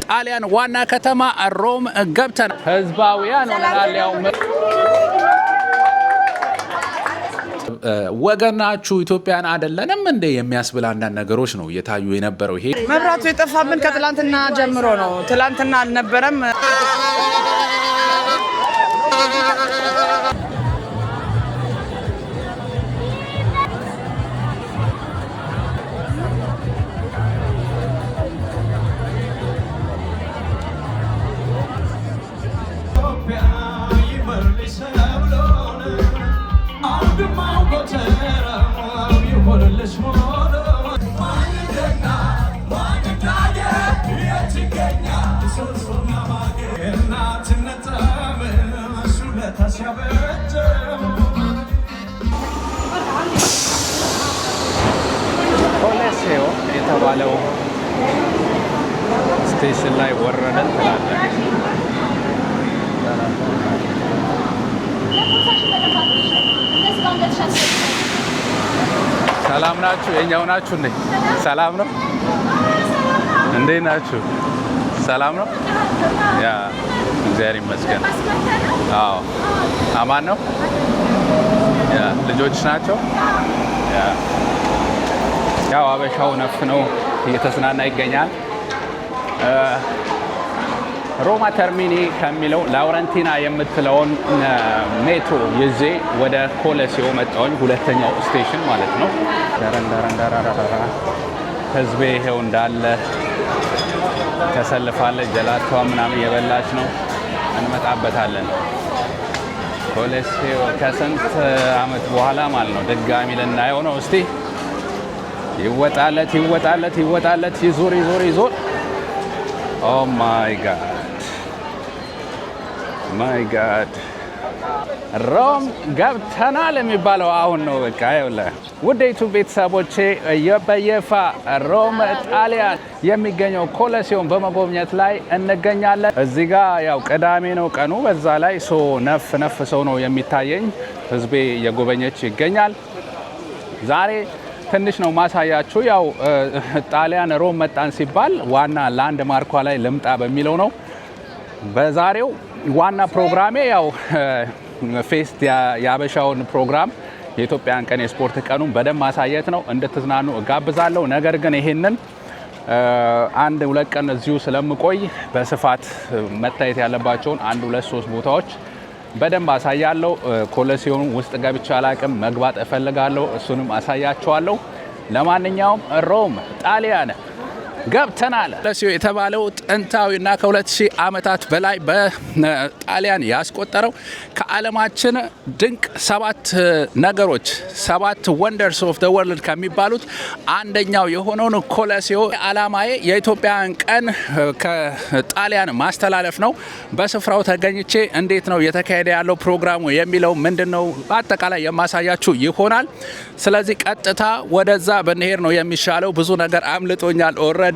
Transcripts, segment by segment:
ጣሊያን ዋና ከተማ ሮም ገብተን ህዝባውያን ሆነናል። ያው ወገናችሁ ኢትዮጵያን አይደለንም እንደ የሚያስብል አንዳንድ ነገሮች ነው እየታዩ የነበረው። ይሄ መብራቱ የጠፋብን ከትላንትና ጀምሮ ነው። ትላንትና አልነበረም። ኮሌሴዮ የተባለው ስቴሽን ላይ ወረደን ትላለህ። ሰላም ናችሁ? የኛው ናችሁ እንዴ? ሰላም ነው እንዴ? ናችሁ? ሰላም ነው? ያ እግዚአብሔር ይመስገን። አዎ አማን ነው። ያ ልጆች ናቸው። ያው አበሻው ነፍ ነው እየተዝናና ይገኛል። ሮማ ተርሚኒ ከሚለው ላውረንቲና የምትለውን ሜትሮ ይዤ ወደ ኮሌሴዮ መጣሁኝ። ሁለተኛው ስቴሽን ማለት ነው። ህዝቤ ይሄው እንዳለ ተሰልፋለች። ጀላቷ ምናምን የበላች ነው። እንመጣበታለን። ኮሌሴዮ ከስንት አመት በኋላ ማለት ነው ድጋሚ ልናየው ነው። እስቲ ይወጣለት ይወጣለት ይወጣለት፣ ይዞር ይዞር ይዞር። ኦ ማይ ጋድ ማይ ጋድ፣ ሮም ገብተናል የሚባለው አሁን ነው። በቃ ይኸውልህ ውድ ዩቲዩብ ቤተሰቦቼ በይፋ ሮም ጣሊያን የሚገኘው ኮሌሴዮን በመጎብኘት ላይ እንገኛለን። እዚህ ጋር ያው ቅዳሜ ነው ቀኑ፣ በዛ ላይ ነፍ ሰው ነው የሚታየኝ። ህዝቤ የጎበኘች ይገኛል። ዛሬ ትንሽ ነው ማሳያችሁ። ያው ጣሊያን ሮም መጣን ሲባል ዋና ላንድ ማርኳ ላይ ልምጣ በሚለው ነው። በዛሬው ዋና ፕሮግራሜ ያው ፌስት ያበሻውን ፕሮግራም የኢትዮጵያን ቀን የስፖርት ቀኑን በደንብ ማሳየት ነው። እንድትዝናኑ እጋብዛለሁ። ነገር ግን ይሄንን አንድ ሁለት ቀን እዚሁ ስለምቆይ በስፋት መታየት ያለባቸውን አንድ ሁለት ሶስት ቦታዎች በደንብ አሳያለሁ። ኮሌሴዮን ውስጥ ገብቼ አላቅም፣ መግባት እፈልጋለሁ። እሱንም አሳያቸዋለሁ። ለማንኛውም ሮም ጣሊያን ገብተናል። ኮሌሴዮ የተባለው ጥንታዊና ከ2000 ዓመታት በላይ በጣሊያን ያስቆጠረው ከዓለማችን ድንቅ 7 ወንደርስ ኦፍ ዘ ወርልድ ከሚባሉት አንደኛው የሆነውን ኮሌሴዮ ዓላማዬ የኢትዮጵያን ቀን ከጣሊያን ማስተላለፍ ነው። በስፍራው ተገኝቼ እንዴት ነው የተካሄደ ያለው ፕሮግራሙ የሚለው ምንድነው በአጠቃላይ የማሳያችሁ ይሆናል። ስለዚህ ቀጥታ ወደዛ ብንሄድ ነው የሚሻለው። ብዙ ነገር አምልጦኛል ኦልሬዲ።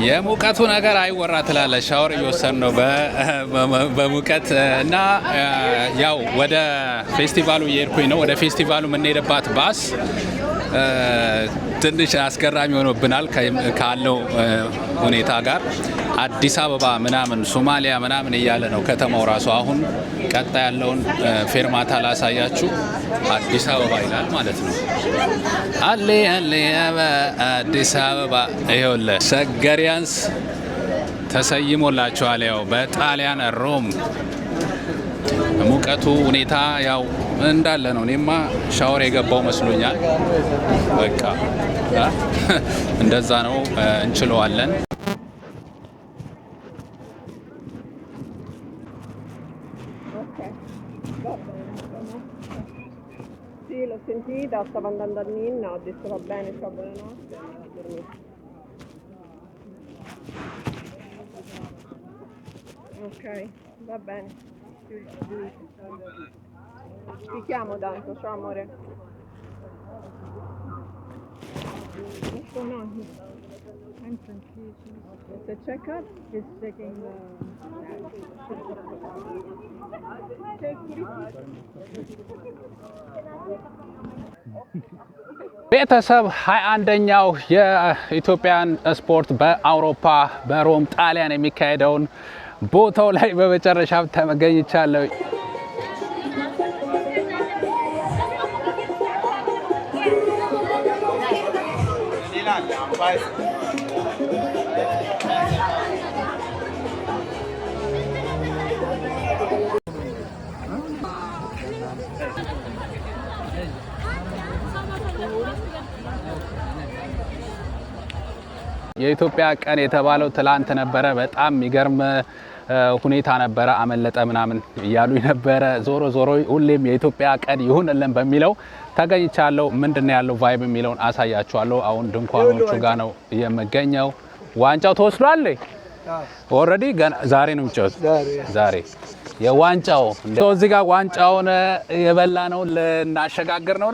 የሙቀቱ ነገር አይወራ ትላለ። ሻወር እየወሰን ነው በሙቀት እና ያው ወደ ፌስቲቫሉ እየሄድኩኝ ነው። ወደ ፌስቲቫሉ የምንሄድባት ባስ ትንሽ አስገራሚ ሆኖብናል ካለው ሁኔታ ጋር። አዲስ አበባ ምናምን ሶማሊያ ምናምን እያለ ነው ከተማው ራሱ። አሁን ቀጣ ያለውን ፌርማታ ላሳያችሁ። አዲስ አበባ ይላል ማለት ነው። አሌ አዲስ አበባ ይኸውልህ ሰገሪያንስ ተሰይሞላችኋል። ያው በጣሊያን ሮም ሙቀቱ ሁኔታ ያው እንዳለ ነው። እኔማ ሻወር የገባው መስሎኛል። በቃ እንደዛ ነው። እንችለዋለን። Sì, l'ho sentita, stavo andando a Ninna, ho detto va bene, ciao, buonanotte, ho dormito. Ok, va bene. Ti chiamo tanto, ciao amore. No, I'm confused. It's a checkup? It's taking ቤተሰብ 21ኛው የኢትዮጵያን ስፖርት በአውሮፓ በሮም ጣሊያን የሚካሄደውን ቦታው ላይ በመጨረሻ ተገኝቻለሁ። የኢትዮጵያ ቀን የተባለው ትላንት ነበረ። በጣም የሚገርም ሁኔታ ነበረ። አመለጠ ምናምን እያሉ ነበረ። ዞሮ ዞሮ ሁሌም የኢትዮጵያ ቀን ይሁንልን በሚለው ተገኝቻለሁ። ምንድነው ያለው ቫይብ የሚለውን አሳያችኋለሁ። አሁን ድንኳኖቹ ጋር ነው የምገኘው። ዋንጫው ተወስዷል። ኦሬዲ ዛሬ ነው የሚጫወት። ዛሬ የዋንጫው እዚህ ጋር ዋንጫውን የበላ ነው ልናሸጋግር ነው።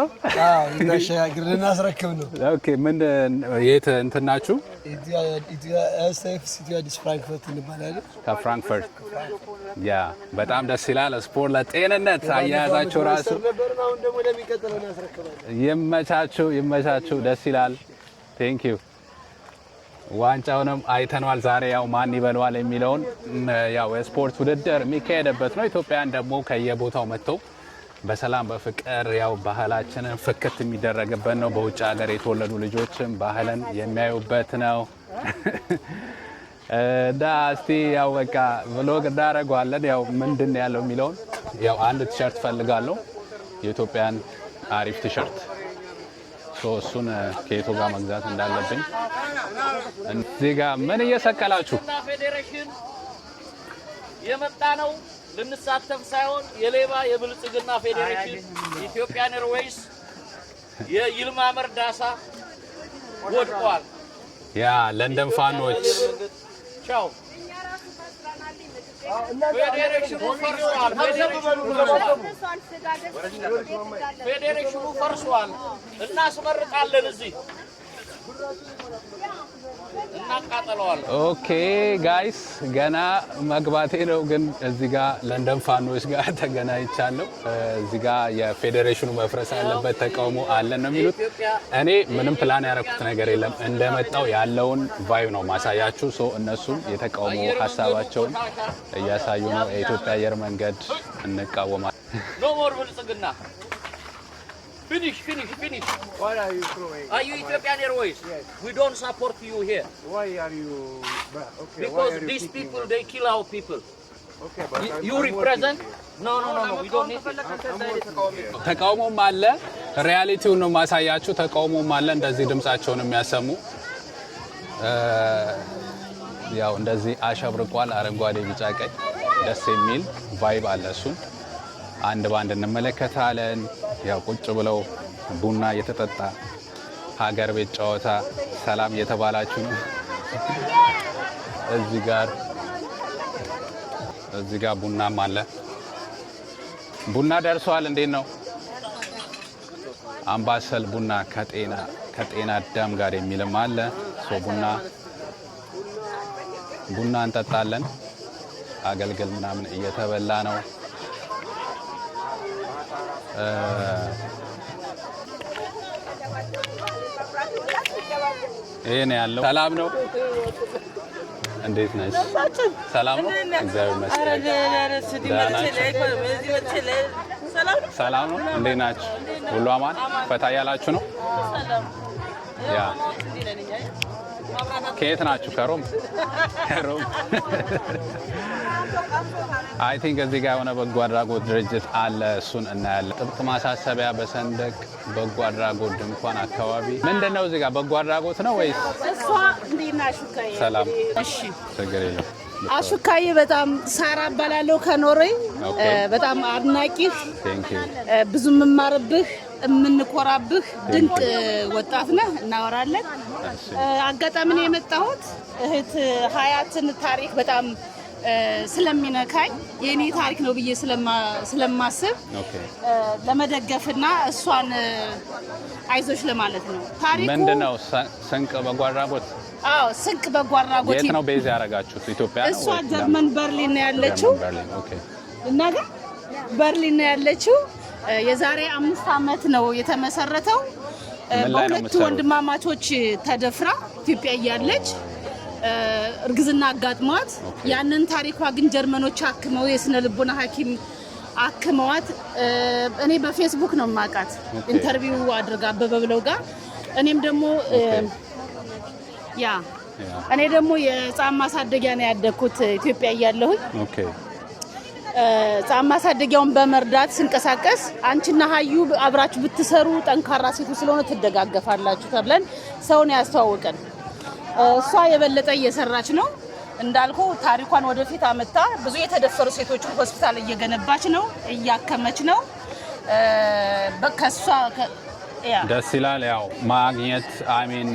አዎ ልናሸጋግር ልናስረክብ ነው። ኦኬ ምን የት እንትናችሁ? ፍራንክፈርት እንባላለን። ከፍራንክፈርት ያ በጣም ደስ ይላል። ስፖርት ለጤንነት አያያዛችሁ ራሱ አሁን ደግሞ ለሚቀጥለው እናስረክባለን። ይመቻችሁ። ደስ ይላል። ቴንክ ዩ። ዋንጫውንም አይተናል። ዛሬ ያው ማን ይበለዋል የሚለውን ያው የስፖርት ውድድር የሚካሄድበት ነው። ኢትዮጵያን ደግሞ ከየቦታው መጥተው በሰላም በፍቅር ያው ባህላችንን ፍክት የሚደረግበት ነው። በውጭ ሀገር የተወለዱ ልጆችም ባህልን የሚያዩበት ነው። እስቲ ያው በቃ ብሎግ እናደርገዋለን። ያው ምንድን ነው ያለው የሚለውን ያው አንድ ቲሸርት ፈልጋለሁ፣ የኢትዮጵያን አሪፍ ቲሸርት። እሱን ከየቱ ጋር መግዛት እንዳለብኝ እዚህ ጋር ምን እየሰቀላችሁ ፌዴሬሽን የመጣ ነው ልንሳተፍ ሳይሆን የሌባ የብልጽግና ፌዴሬሽን ኢትዮጵያን ኤርዌይስ የይልማ መርዳሳ ወድቋል። ያ ለንደን ፋኖች ቻው። ፌዴሬሽኑ ፈርሷል። እናስመርቃለን እዚህ እናቃጠለዋለን። ኦኬ ጋይስ ገና መግባቴ ነው፣ ግን እዚህ ጋር ለንደን ፋኖች ጋር ተገናኝቻለሁ። እዚህ ጋር የፌዴሬሽኑ መፍረስ ያለበት ተቃውሞ አለን ነው የሚሉት። እኔ ምንም ፕላን ያደረኩት ነገር የለም። እንደመጣው ያለውን ቫይብ ነው ማሳያችሁ። እነሱም የተቃውሞ ሀሳባቸውን እያሳዩ ነው። የኢትዮጵያ አየር መንገድ እንቃወማለን። ኖ ሞር ብልጽግና Finish. Why are you throwing? Are you Ethiopian Airways? Yes. We don't support you here. Why are you? Okay. Because these people they kill our people. Okay, but You represent? No. We don't need. ተቃውሞም አለ። ሪያሊቲውን ነው ማሳያችሁ። ተቃውሞም አለ። እንደዚህ ድምጻቸውን የሚያሰሙ ያው እንደዚህ አሸብርቋል። አረንጓዴ፣ ቢጫ፣ ቀይ ደስ የሚል ቫይብ አለ። እሱን አንድ ባንድ እንመለከታለን። ያው ቁጭ ብለው ቡና እየተጠጣ ሀገር ቤት ጨዋታ ሰላም እየተባላችሁ ነው። እዚህ ጋር ቡናም አለ። ቡና ደርሷል። እንዴት ነው? አምባሰል ቡና ከጤና አዳም ጋር የሚልም አለ። ቡና እንጠጣለን። አገልግል ምናምን እየተበላ ነው። ይሄ ነው ያለው። ሰላም ነው። እንዴት ነሽ? ሰላም ነው። እግዚአብሔር ይመስገን። ሰላም ነው። እንዴት ናችሁ? ሁሉ አማን? ፈታ ያላችሁ ነው? ያ ከየት ናችሁ? ከሮም አይ ቲንክ እዚህ ጋር የሆነ በጎ አድራጎት ድርጅት አለ። እሱን እናያለን። ጥብቅ ማሳሰቢያ በሰንደቅ በጎ አድራጎት ድንኳን አካባቢ ምንድነው? እዚህ ጋር በጎ አድራጎት ነው ወይስ? እሷ እንዴና ሹካዬ ሰላም። እሺ ችግር የለም። አሹካዬ በጣም ሳራ እባላለሁ ከኖርዌይ። በጣም አድናቂህ፣ ብዙ የምማርብህ የምንኮራብህ ድንቅ ወጣት ነህ። እናወራለን። አጋጣሚ ነው የመጣሁት እህት ሀያትን ታሪክ በጣም ስለሚነካኝ የኔ ታሪክ ነው ብዬ ስለማስብ ለመደገፍና እሷን አይዞሽ ለማለት ነው። ታሪኩ ምንድነው? ስንቅ በጎ አድራጎት? አዎ ስንቅ በጎ አድራጎት። የት ነው ቤዝ ያደረጋችሁት? ኢትዮጵያ ነው? እሷ ጀርመን በርሊን ነው ያለችው። እና ግን በርሊን ነው ያለችው። የዛሬ 5 ዓመት ነው የተመሰረተው። በሁለት ወንድማማቾች ተደፍራ ኢትዮጵያ እያለች እርግዝና አጋጥሟት ያንን ታሪኳ ግን ጀርመኖች አክመው የስነ ልቦና ሐኪም አክመዋት እኔ በፌስቡክ ነው ማቃት ኢንተርቪው አድርጋ አበበ ብለው ጋር እኔም ደግሞ እኔ ደግሞ የህፃን ማሳደጊያ ነው ያደኩት ኢትዮጵያ እያለሁኝ። ህፃን ማሳደጊያውን በመርዳት ስንቀሳቀስ አንቺና ሀዩ አብራችሁ ብትሰሩ ጠንካራ ሴቱ ስለሆነ ትደጋገፋላችሁ ተብለን ሰውን ያስተዋወቀን። እሷ የበለጠ እየሰራች ነው እንዳልኩ ታሪኳን ወደፊት አመጣ ብዙ የተደፈሩ ሴቶችን ሆስፒታል እየገነባች ነው እያከመች ነው። በከሷ ደስ ይላል። ያው ማግኘት አሜን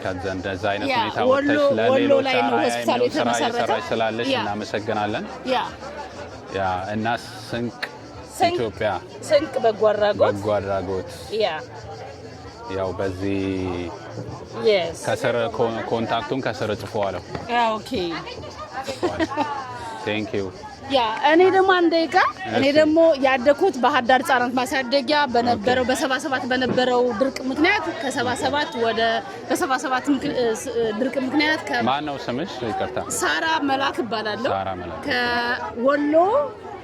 ከዛ እንደዛ አይነት ሁኔታ ወጥተሽ ለሌሎች ሆስፒታል የተመሰረተች ስላለሽ እናመሰግናለን። ያ እና ስንቅ ኢትዮጵያ ስንቅ በጎ አድራጎት ያው በዚህ ከስር ኮንታክቱን ከስር ጽፈዋለሁ። ኦኬ ቴንክ ዩ። እኔ ደግሞ እኔ ደግሞ ያደኩት ባህር ዳር ህጻናት ማሳደጊያ በነበረው በ77 በነበረው ድርቅ ምክንያት ከ77 ወደ በ77 ድርቅ ምክንያት ማን ነው ስምሽ? ይቅርታ። ሳራ መላክ እባላለሁ። ከወሎ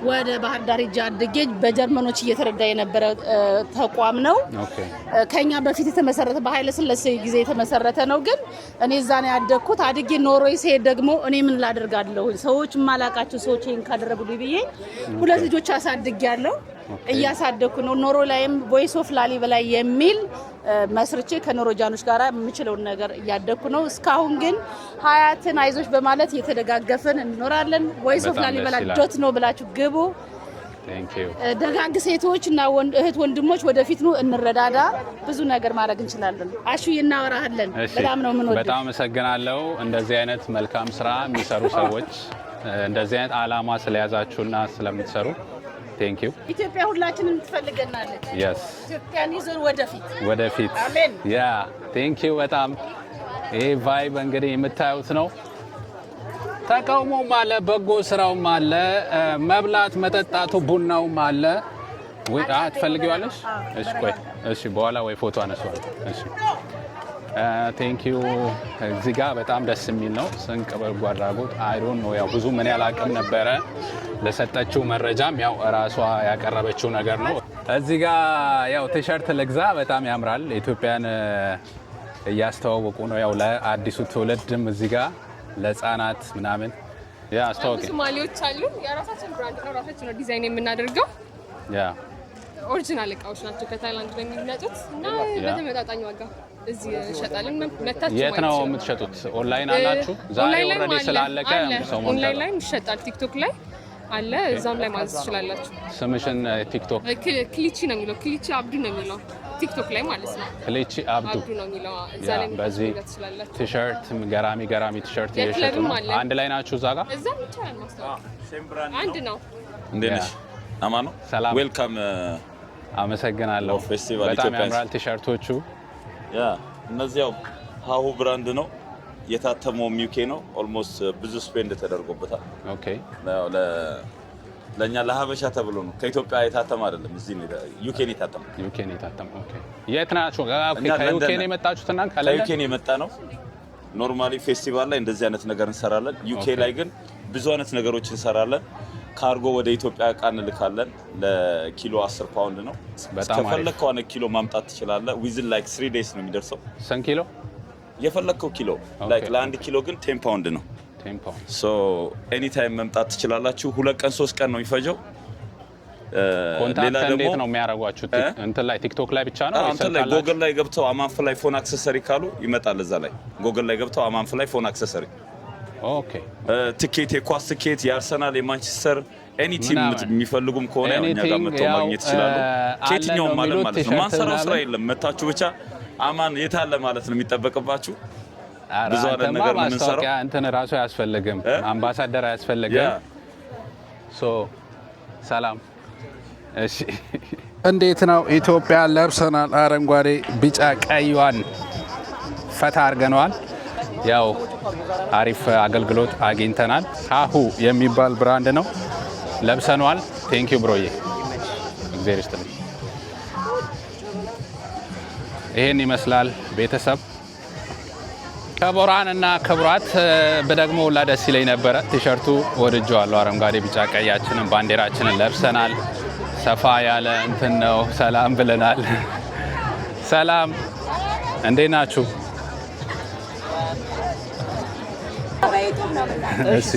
ወደ ባህር ዳር ሄጄ አድጌ በጀርመኖች እየተረዳ የነበረ ተቋም ነው። ከኛ በፊት የተመሰረተ በኃይለ ሥላሴ ጊዜ የተመሰረተ ነው። ግን እኔ እዛ ነው ያደኩት። አድጌ ኖርዌይ ስሄድ ደግሞ እኔ ምን ላደርጋለሁ ሰዎች ማላቃቸው ሰዎች ይሄን ካደረጉልኝ ብዬ 2 ልጆች አሳድጌያለሁ። እያሳደኩ ነው። ኖርዌይ ላይም ቮይስ ኦፍ ላሊበላ የሚል መስርቼ ከኖርዌጃኖች ጋር የምችለውን ነገር እያደኩ ነው። እስካሁን ግን ሀያትን አይዞሽ በማለት እየተደጋገፈን እንኖራለን። ቮይስ ኦፍ ላሊበላ ዶት ነው ብላችሁ ግቡ። ደጋግ ሴቶች እና እህት ወንድሞች ወደፊት ነው እንረዳዳ። ብዙ ነገር ማድረግ እንችላለን። አሹ እናወራለን። በጣም ነው ምን ወደ በጣም አመሰግናለሁ። እንደዚህ አይነት መልካም ስራ የሚሰሩ ሰዎች እንደዚህ አይነት አላማ ስለያዛችሁና ስለምትሰሩ ቴንክ ዩ። ኢትዮጵያ ሁላችንም ትፈልገናለች። ኢትዮጵያን ይዘን ወደፊት አሜን። ቴንክ ዩ በጣም ይሄ ቫይብ እንግዲህ የምታዩት ነው። ተቃውሞም አለ፣ በጎ ስራውም አለ፣ መብላት መጠጣቱ ቡናውም አለ። ወይ ትፈልጊዋለሽ? እሺ ቆይ እሺ በኋላ ወይ ፎቶ አነሳዋለሁ። እሺ ቴንክ ዩ። እዚህ ጋር በጣም ደስ የሚል ነው። ስንቅ በጎ አድራጎት አይ ዶንት ኖ ያው ብዙ ምን ያላቅም ነበረ። ለሰጠችው መረጃም ያው ራሷ ያቀረበችው ነገር ነው። እዚህ ጋር ያው ቲሸርት ልግዛ በጣም ያምራል። ኢትዮጵያን እያስተዋወቁ ነው ያው ለአዲሱ ትውልድም እዚህ ጋር ለህፃናት ምናምን አስተዋወቂ ሶማሌዎች አሉ። የራሳችን ብራንድ ነው፣ ራሳችን ነው ዲዛይን የምናደርገው። ኦሪጂናል እቃዎች ናቸው ከታይላንድ ነው የሚመጡት እና በተመጣጣኝ ዋጋ እዚህ እንሸጣለን። መታችሁ የት ነው የምትሸጡት? ኦንላይን አላችሁ? ዛሬ ኦልሬዲ ስላለቀ ሰው ሞልቷል። ኦንላይን ላይ ይሸጣል፣ ቲክቶክ ላይ አለ፣ እዛም ላይ ማዘዝ ትችላላችሁ። ስምሽን ቲክቶክ ክሊቺ ነው የሚለው፣ ክሊቺ አብዱ ነው የሚለው ቲክቶክ ላይ ማለት ነው። ክሊቺ አብዱ ነው የሚለው። እዛ ላይ በዚህ ቲሸርት ገራሚ ቲሸርት እየሸጡ ነው። አንድ ላይ ናችሁ እዛ ጋር? እዛም ይቻላል ማስተዋወቅ። አንድ ነው። እንዴት ነሽ? አማን ነው። ሰላም ዌልካም። አመሰግናለሁ። በጣም ያምራል ቲሸርቶቹ። እነዚህ ያው ሀሁ ብራንድ ነው የታተመው ዩኬ ነው። ኦልሞስት ብዙ ስፔንድ ተደርጎበታል። ኦኬ ያው ለኛ ለሀበሻ ተብሎ ነው። ከኢትዮጵያ የታተመ አይደለም። እዚህ ነው ዩኬ ነው የታተመው። ኦኬ የት ናችሁ? ከዩኬ ነው የመጣችሁት? እና ከዩኬ ነው የመጣ ነው። ኖርማሊ ፌስቲቫል ላይ እንደዚህ አይነት ነገር እንሰራለን። ዩኬ ላይ ግን ብዙ አይነት ነገሮች እንሰራለን። ካርጎ ወደ ኢትዮጵያ እቃ እንልካለን። ለኪሎ 10 ፓውንድ ነው። ከፈለከው አንድ ኪሎ ማምጣት ትችላለህ። ዊዝን ላይክ 3 ዴይስ ነው የሚደርሰው። ስንት ኪሎ? የፈለከው ኪሎ ላይክ ለአንድ ኪሎ ግን 10 ፓውንድ ነው። ሶ ኤኒ ታይም መምጣት ትችላላችሁ። 2 ቀን 3 ቀን ነው የሚፈጀው። ሌላ ደግሞ እንዴት ነው የሚያደርጓችሁ? እንትን ላይ ቲክቶክ ላይ ብቻ ነው? እንትን ላይ ጎግል ላይ ገብተው አማንፍላይ ፎን አክሰሰሪ ካሉ ይመጣል። እዛ ላይ ጎግል ላይ ገብተው አማንፍላይ ፎን አክሰሰሪ ኦኬ ትኬት፣ የኳስ ትኬት፣ የአርሰናል፣ የማንቸስተር ኤኒ ቲም የሚፈልጉም ከሆነ እኛ ጋር መጥተው ማግኘት ይችላሉ። ከየትኛውም ማለት ነው። ማንሰራው ስራ የለም። መታችሁ ብቻ አማን የታለ ማለት ነው የሚጠበቅባችሁ። ብዙ አይነት ነገር ምን እንሰራው እንትን ራሱ ያስፈልግም አምባሳደር ያስፈልግም ሶ ሰላም እሺ እንዴት ነው ኢትዮጵያ ለብሰናል አረንጓዴ ቢጫ ቀይዋን ፈታ አርገናል ያው አሪፍ አገልግሎት አግኝተናል ካሁ የሚባል ብራንድ ነው ለብሰናል ቴንክ ዩ ብሮዬ እግዚአብሔር ይስጥልኝ ይሄን ይመስላል ቤተሰብ ከቦራንና ከብራት በደግሞ ደስ ይለኝ ነበር ቲሸርቱ ወድጄዋለሁ አረንጓዴ ቢጫ ቀያችንን ባንዲራችንን ለብሰናል ሰፋ ያለ እንትን ነው ሰላም ብለናል ሰላም እንዴት ናችሁ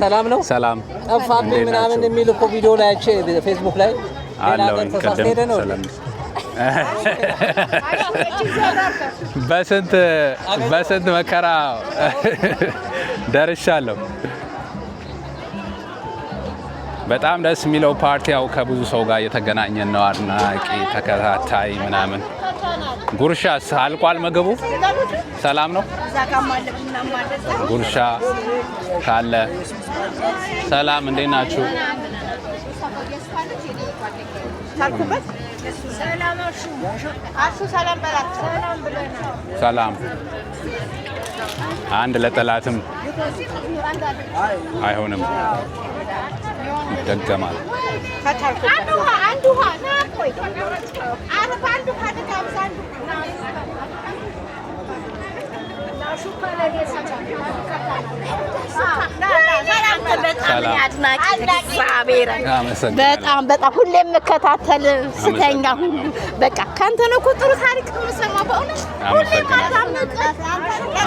ሰላም ነው ሰላም ጠፋብኝ ምናምን የሚል እኮ ቪዲዮ ላይ አይቼ ፌስቡክ ላይ አለው ቀደም ሰላም በስንት መከራ ደርሻለሁ በጣም ደስ የሚለው ፓርቲ ያው ከብዙ ሰው ጋር የተገናኘን ነው አድናቂ ተከታታይ ምናምን ጉርሻስ አልቋል ምግቡ ሰላም ነው ጉርሻ ካለ ሰላም እንዴት ናችሁ ሰላም አንድ ለጠላትም አይሆንም ይደገማል በጣም ሁሌ መከታተል ስተኛ ሁሉ በቃ ካንተ ነው ቁጥሩ ታሪክ መስማ በእውነት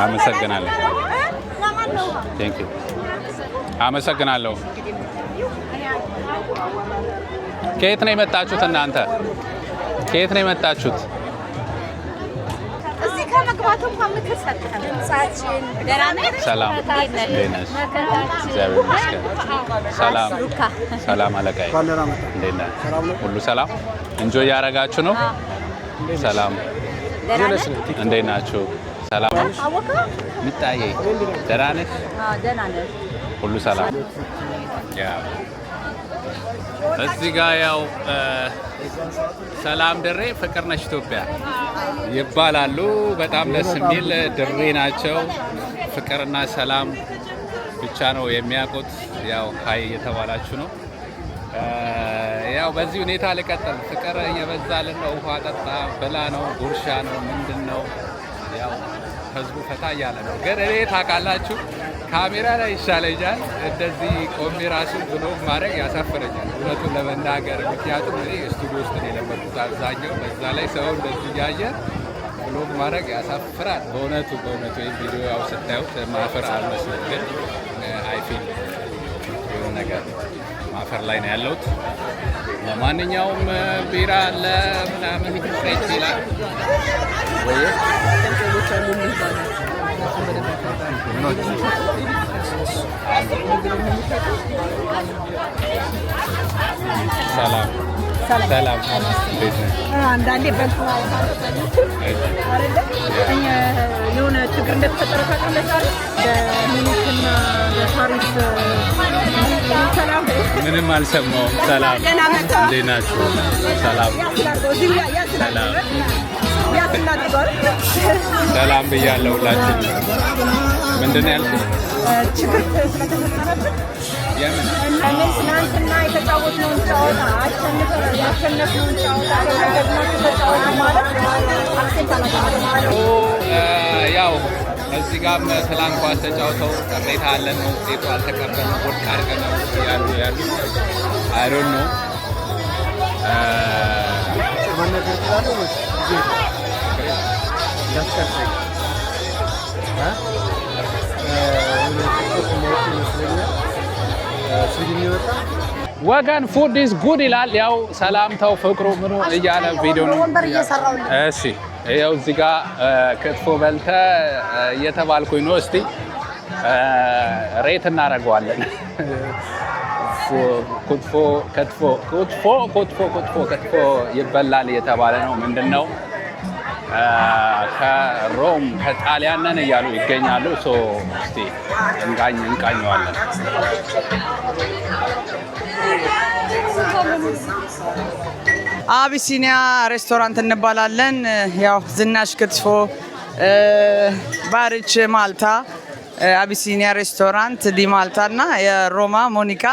አመሰግናለሁ ቴንክ ዩ አመሰግናለሁ ከየት ነው የመጣችሁት እናንተ ከየት ነው የመጣችሁት እዚህ ከመግባቱ እንኳን ምክር ሰጥተን ጻችን ደራነህ ሰላም ደነስ እግዚአብሔር ይመስገን ሰላም ሰላም አለቃዬ እንዴት ነህ ሁሉ ሰላም እንጆይ ያረጋችሁ ነው ሰላም እንዴት ናችሁ ሰላም ምጣዬ ደራነህ ደራነህ ሁሉ ሰላም ያ እዚህ ጋር ያው ሰላም ድሬ ፍቅር ነሽ ኢትዮጵያ ይባላሉ በጣም ደስ የሚል ድሬ ናቸው ፍቅርና ሰላም ብቻ ነው የሚያውቁት ያው ሃይ የተባላችሁ ነው ያው በዚህ ሁኔታ ልቀጥል ፍቅር እየበዛልን ነው ውሃ ጠጣ ብላ ነው ጉርሻ ነው ምንድነው ያው ህዝቡ ፈታ እያለ ነው ግን እኔ ታውቃላችሁ ካሜራ ላይ ይሻለኛል እንደዚህ ቆሜ ራሱ ብሎግ ማድረግ ያሳፍረኛል እውነቱን ለመናገር ምክንያቱም እኔ ስቱዲዮ ውስጥ ነው የለመድኩት አብዛኛው በዛ ላይ ሰው እንደዚህ እያየ ብሎግ ማድረግ ያሳፍራል በእውነቱ ይህ ቪዲዮ ያው ስታዩት ማፈር አልመስልም ግን አይፊል የሆነ ነገር ማፈር ላይ ነው ያለሁት ለማንኛውም ቢራ አለ ምናምን ፍሬት ይላል ወይ ሰላም ሰላም አንዳንዴ የሆነ ችግር እንደተፈጠረ ታውቃለህ በሚኒክና በፓሪስ ምንም አልሰማሁም ሰላም እንዴት ናችሁ ሰላም ሰላም ሰላም ብያለሁ ሁላችን ምንድን ነው ያልኩት ችግር ስለተፈጠረብን ትናንትና የተጫወትነውን ጨዋታ ያሸነፍነውን ጨዋታ ደግሞ ተጫወቱ ማለት ያው እዚህ ጋርም ትላንት ኳስ ተጫውተው ቅሬታ አለን ነው ውጤቱ አልተቀበልንም ወድቅ አድርገነው ያሉ አይ ዶንት ኖ ወገን ፉድ ኢዝ ጉድ ይላል ያው ሰላምታው ፍቅሩ ምኑ እያለ ቪዲዮ ነው እሺ ያው እዚህ ጋር ክትፎ በልተ እየተባልኩኝ ነው እስቲ ሬት እናደርገዋለን ክትፎ ይበላል እየተባለ ነው ምንድነው ከሮም ከጣሊያን ነን እያሉ ይገኛሉ። ሶ እስቲ እንቃኘዋለን። አቢሲኒያ ሬስቶራንት እንባላለን። ያው ዝናሽ ክትፎ፣ ባርች ማልታ፣ አቢሲኒያ ሬስቶራንት ዲ ማልታ እና የሮማ ሞኒካ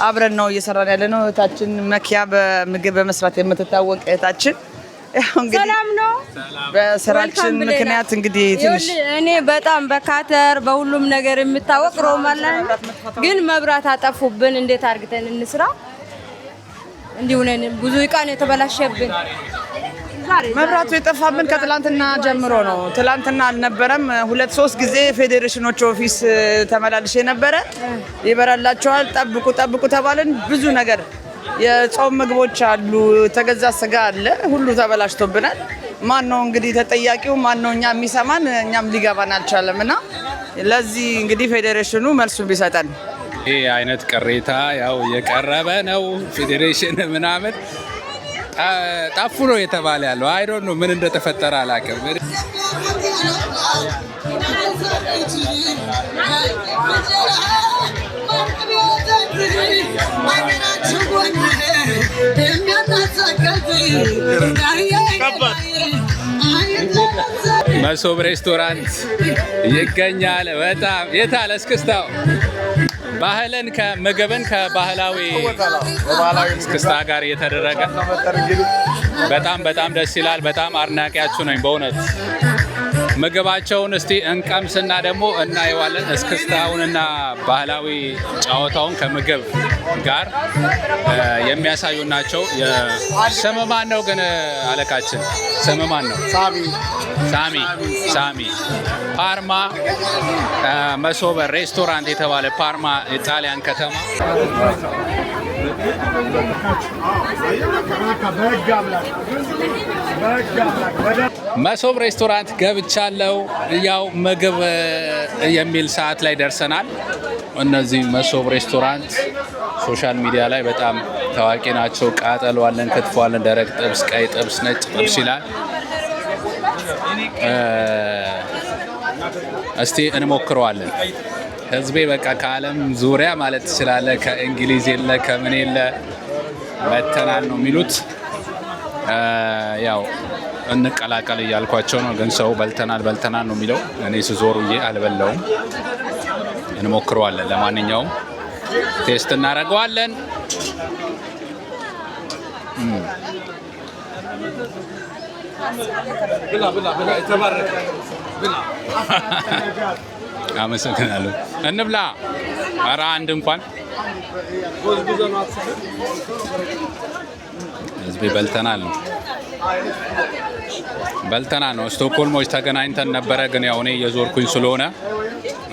አብረን ነው እየሰራን ያለ ነው። እህታችን መኪያ በምግብ በመስራት የምትታወቅ እህታችን ሰላም ነው። በስራችን ምክንያት እንግዲህ ትንሽ እኔ በጣም በካተር በሁሉም ነገር የምታወቅ ሮማን ግን መብራት አጠፉብን። እንዴት አድርገን እንስራ? እንዲሁ ነን። ብዙ ዕቃን የተበላሸብን። መብራቱ የጠፋብን ከትላንትና ጀምሮ ነው። ትላንትና አልነበረም። 2-3 ጊዜ ፌዴሬሽኖች ኦፊስ ተመላልሼ ነበረ። ይበራላቸዋል፣ ጠብቁ ተባልን። ብዙ ነገር የጾም ምግቦች አሉ፣ ተገዛ ስጋ አለ፣ ሁሉ ተበላሽቶብናል። ማን ነው እንግዲህ ተጠያቂው? ማን ነው? እኛ የሚሰማን እኛም ሊገባን አልቻለም። እና ለዚህ እንግዲህ ፌዴሬሽኑ መልሱን ቢሰጠን። ይህ አይነት ቅሬታ ያው የቀረበ ነው። ፌዴሬሽን ምናምን ጠፉ ነው የተባለ ያለው። አይ ዶንት ኖ ምን እንደተፈጠረ አላውቅም። መሶብ ሬስቶራንት ይገኛል። በጣም የታለ እስክስታው? ባህልን ከምግብን ከባህላዊ እስክስታ ጋር እየተደረገ በጣም ደስ ይላል። በጣም አድናቂያችሁ ነኝ በእውነት። ምግባቸውን እስቲ እንቀምስና ደግሞ እናየዋለን። እስክስታውንና ባህላዊ ጨዋታውን ከምግብ ጋር የሚያሳዩ ናቸው። ስም ማን ነው ግን አለቃችን? ስም ማን ነው? ሳሚ ፓርማ መሶበ ሬስቶራንት የተባለ ፓርማ የጣሊያን ከተማ መሶብ ሬስቶራንት ገብቻለሁ። ያው ምግብ የሚል ሰዓት ላይ ደርሰናል። እነዚህ መሶብ ሬስቶራንት ሶሻል ሚዲያ ላይ በጣም ታዋቂ ናቸው። ቃጠሎ አለን፣ ክትፎ አለን፣ ደረቅ ጥብስ፣ ቀይ ጥብስ፣ ነጭ ጥብስ ይላል። እስቲ እንሞክረዋለን። ህዝቤ በቃ ከዓለም ዙሪያ ማለት ትችላለ፣ ከእንግሊዝ የለ ከምን የለ መተናል ነው የሚሉት። ያው እንቀላቀል እያልኳቸው ነው፣ ግን ሰው በልተናል ነው የሚለው። እኔ ስዞሩዬ አልበላውም። እንሞክረዋለን። ለማንኛውም ቴስት እናደርገዋለን። አመሰግናለሁ። እንብላ። ኧረ አንድ እንኳን ህዝቤ በልተናል ነው። ስቶክሆልሞች ተገናኝተን ነበረ፣ ግን ያው እኔ የዞርኩኝ ስለሆነ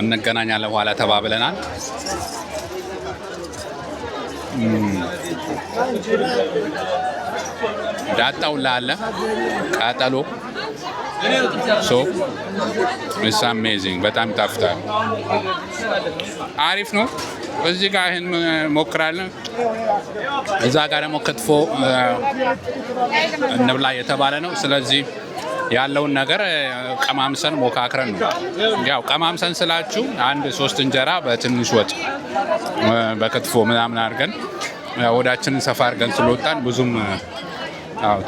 እንገናኛለን በኋላ ተባብለናል። ዳጣው ላለ ቃጠሎ ኢትስ አሜዚንግ። በጣም ይጣፍጣል። አሪፍ ነው። እዚህ ጋር ይሄን ሞክራለን። እዛ ጋር ደግሞ ክትፎ እንብላ የተባለ ነው። ስለዚህ ያለውን ነገር ቀማምሰን ሞካክረን ነው። ያው ቀማምሰን ስላችሁ 1-3 እንጀራ በትንሽ ወጥ በክትፎ ምናምን አድርገን ወዳችንን ሰፋ አድርገን ስለወጣን ብዙም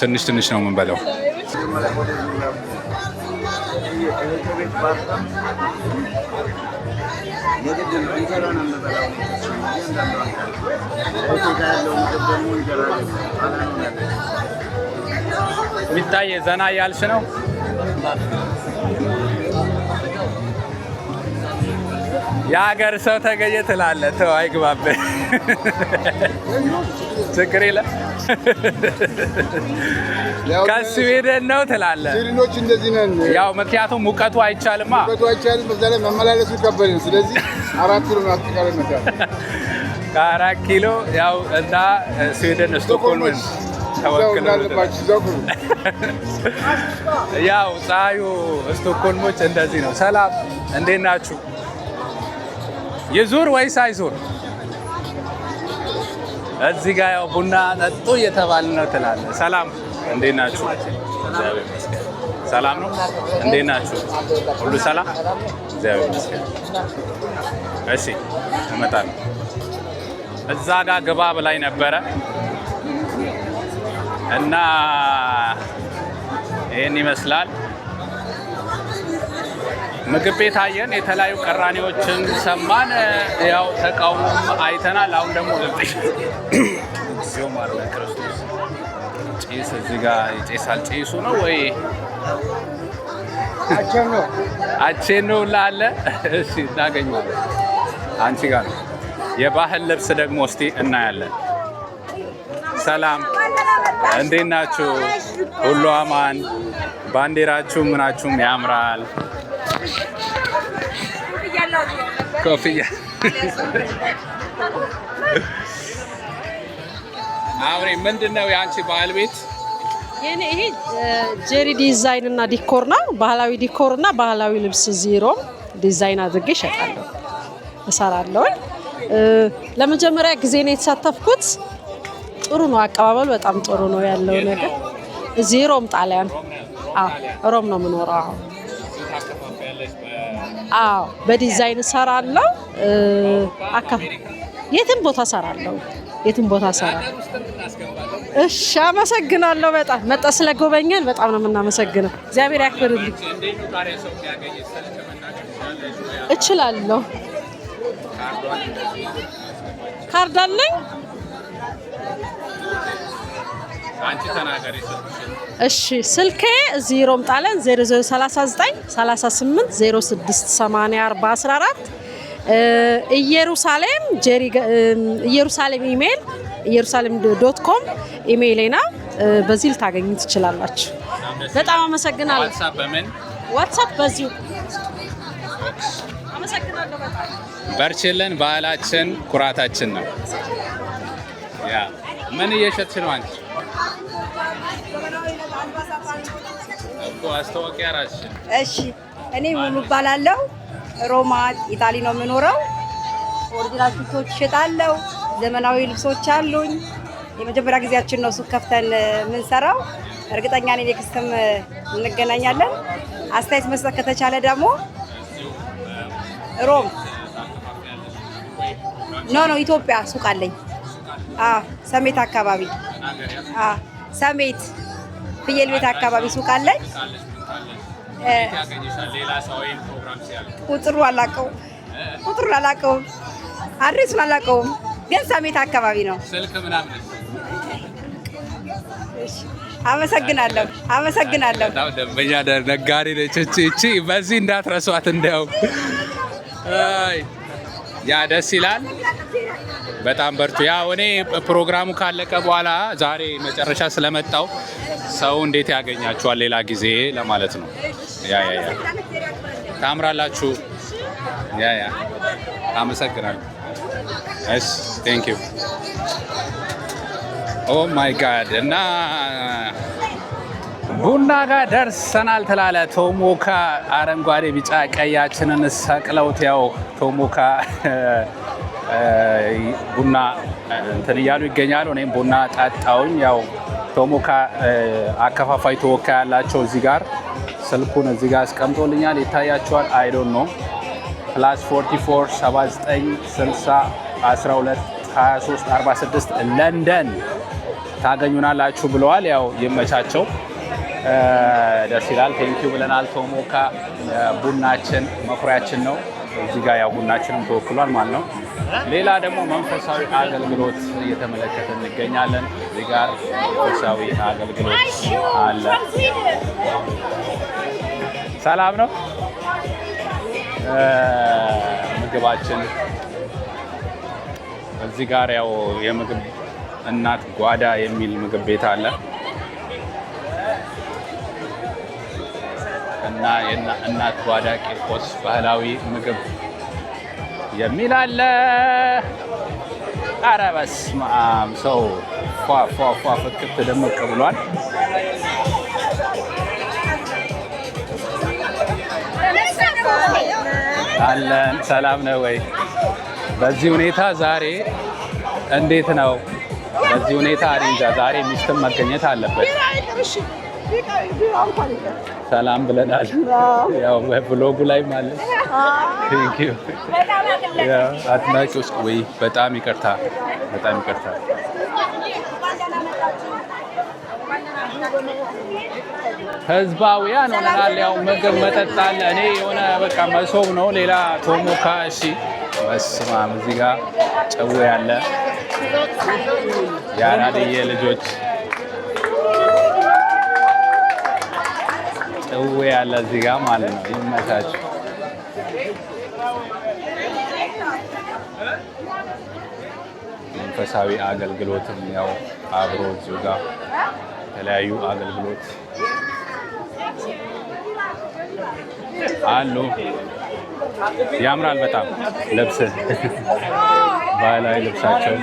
ትንሽ ነው የምንበለው። ሚታይ ዘና እያልሽ ነው። የሀገር ሰው ተገኘ ትላለህ። ተው አይግባብህ። ችግር የለም። ከስዊድን ነው ትላለህ። ስዊድኖች እንደዚህ ነን። ያው ምክንያቱም ሙቀቱ አይቻልማ። በዛ ላይ መመላለሱ ከበደ ነው። ስለዚህ 4 ኪሎ ነው አጥቃለ ነገር ከ4 ኪሎ ያው እና ስዊድን ስቶክሆልም ተወክሏል። ያው ፀሐዩ ስቶክሆልሞች እንደዚህ ነው። ሰላም እንዴት ናችሁ? ይዙር ወይስ አይዙር? እዚህ ጋር ያው ቡና ጠጡ እየተባለ ነው ትላለህ። ሰላም እንዴት ናችሁ? እግዚአብሔር ይመስገን። ሰላም ነው? እንዴት ናችሁ? ሁሉ ሰላም? እግዚአብሔር ይመስገን። እሺ እመጣለሁ። እዛ ጋር ግባ ብላኝ ነበረ እና ይሄን ይመስላል። ምግብ ቤት አየን፣ የተለያዩ ቀራኒዎችን ሰማን፣ ያው ተቃውሞም አይተናል። አሁን ደግሞ ሲዮማር ክርስቶስ ጭስ እዚህ ጋር ይጨሳል። ጭሱ ነው ወይ አቼኖ ላለ? እሺ እናገኘዋለን። አንቺ ጋር ነው። የባህል ልብስ ደግሞ እስቲ እናያለን። ሰላም እንዴት ናችሁ? ሁሉ አማን? ባንዲራችሁ ምናችሁም ያምራል። ኮፍያ አብሬ ምንድነው የአንቺ ባህል ቤት? የኔ ይሄ ጄሪ ዲዛይን እና ዲኮር ነው። ባህላዊ ዲኮር እና ባህላዊ ልብስ ዚሮ ዲዛይን አድርጌ እሸጣለሁ እሰራለሁ። ለመጀመሪያ ጊዜ ነው የተሳተፍኩት። ጥሩ ነው አቀባበል፣ በጣም ጥሩ ነው ያለው ነገር። ዚሮም ጣሊያን ሮም ነው የምኖረው። አዎ በዲዛይን እሰራለሁ። የትም ቦታ እሰራለሁ። እሺ አመሰግናለሁ። በጣም መጣ ስለጎበኘን በጣም ነው የምናመሰግነው። እግዚአብሔር ያክብርልኝ። እችላለሁ። ካርድ አለኝ። አንቺ ተናገሪ። እሺ ስልኬ ሮም ጣሊያን 0039 38 06 80 14 ኢየሩሳሌም ጄሪ ኢየሩሳሌም ኢሜል ኢየሩሳሌም.com ኢሜይሌና በዚህ ልታገኙ ትችላላችሁ። በጣም አመሰግናለሁ። ዋትስአፕ በምን? ዋትስአፕ በዚሁ። አመሰግናለሁ በጣም። በርችልን። ባህላችን ኩራታችን ነው። ያ ምን እየሸጥሽ ነው አንቺ? እኮ አስተዋቂያ ራስሽ። እሺ እኔ ሙሉ እባላለሁ። ሮማ ኢጣሊ ነው የምኖረው። ኦሪጂናል ልብሶች እሸጣለሁ። ዘመናዊ ልብሶች አሉኝ። የመጀመሪያ ጊዜያችን ነው ሱቅ ከፍተን የምንሰራው። እርግጠኛ ነኝ ኔክስትም እንገናኛለን። አስተያየት መስጠት ከተቻለ ደግሞ ሮም ኖ ኢትዮጵያ ሱቅ አለኝ። ሰሜት አካባቢ ሰሜት ፍየል ቤት አካባቢ ሱቅ አለኝ። ቁጥሩ አላውቀውም፣ አድሬሱን አላውቀውም፣ ግን ሰሜት አካባቢ ነው። ስልክ ምናምን? አመሰግናለሁ። ደንበኛ ነጋዴ ነች እቺ። በዚህ እንዳትረሷት እንደው። ያ ደስ ይላል። በጣም በርቱ። ያው እኔ ፕሮግራሙ ካለቀ በኋላ ዛሬ መጨረሻ ስለመጣው ሰው እንዴት ያገኛችኋል ሌላ ጊዜ ለማለት ነው። ያ ታምራላችሁ። ያ አመሰግናለሁ። እሺ ቴንክ ዩ። ኦ ማይ ጋድ። እና ቡና ጋር ደርሰናል ትላለ ቶሞካ። አረንጓዴ ቢጫ ቀያችንን ሰቅለውት ያው ቶሞካ ቡና እንትን እያሉ ይገኛሉ። እኔም ቡና ጠጣውኝ። ያው ቶሞካ አከፋፋይ ተወካይ ያላቸው እዚህ ጋር ስልኩን እዚህ ጋር አስቀምጦልኛል። ይታያቸዋል። አይ ዶንት ኖ +44 79 60 12 23 46 ለንደን ታገኙናላችሁ ብለዋል። ያው ይመቻቸው። ደስ ይላል። ቴንኪው ብለናል። ቶሞካ ቡናችን መኩሪያችን ነው። እዚህ ጋር ያው ቡናችንም ተወክሏል ማለት ነው። ሌላ ደግሞ መንፈሳዊ አገልግሎት እየተመለከተ እንገኛለን። እዚህ ጋር መንፈሳዊ አገልግሎት አለ። ሰላም ነው። ምግባችን እዚህ ጋር ያው የምግብ እናት ጓዳ የሚል ምግብ ቤት አለ እና እናት ጓዳ ቂርቆስ ባህላዊ ምግብ የሚል አለ። ኧረ በስመ አብ ሰው ፏ ፍክት ደመቅ ብሏል። አለን። ሰላም ነው ወይ? በዚህ ሁኔታ ዛሬ እንዴት ነው? በዚህ ሁኔታ አሪንጃ ዛሬ ሚስትም መገኘት አለበት። ሰላም ብለናል። ያው ብሎጉ ላይ ማለት ቴንክ ዩ አድናቂዎች ወይ በጣም ይቅርታ በጣም ይቅርታ። ህዝባውያን ሆነናል። ያው ምግብ መጠጥ አለ። እኔ የሆነ በቃ መሶብ ነው ሌላ ቶሞካ። እሺ በስመ አብ እዚህ ጋር ጨው ያለ የአራድዬ ልጆች ጨው ያለ እዚህ ጋር ማለት ነው። ይመቻችሁ። መንፈሳዊ አገልግሎትም ያው አብሮ እዚሁ ጋር የተለያዩ አገልግሎት አሉ። ያምራል በጣም ልብስ ባህላዊ ልብሳቸው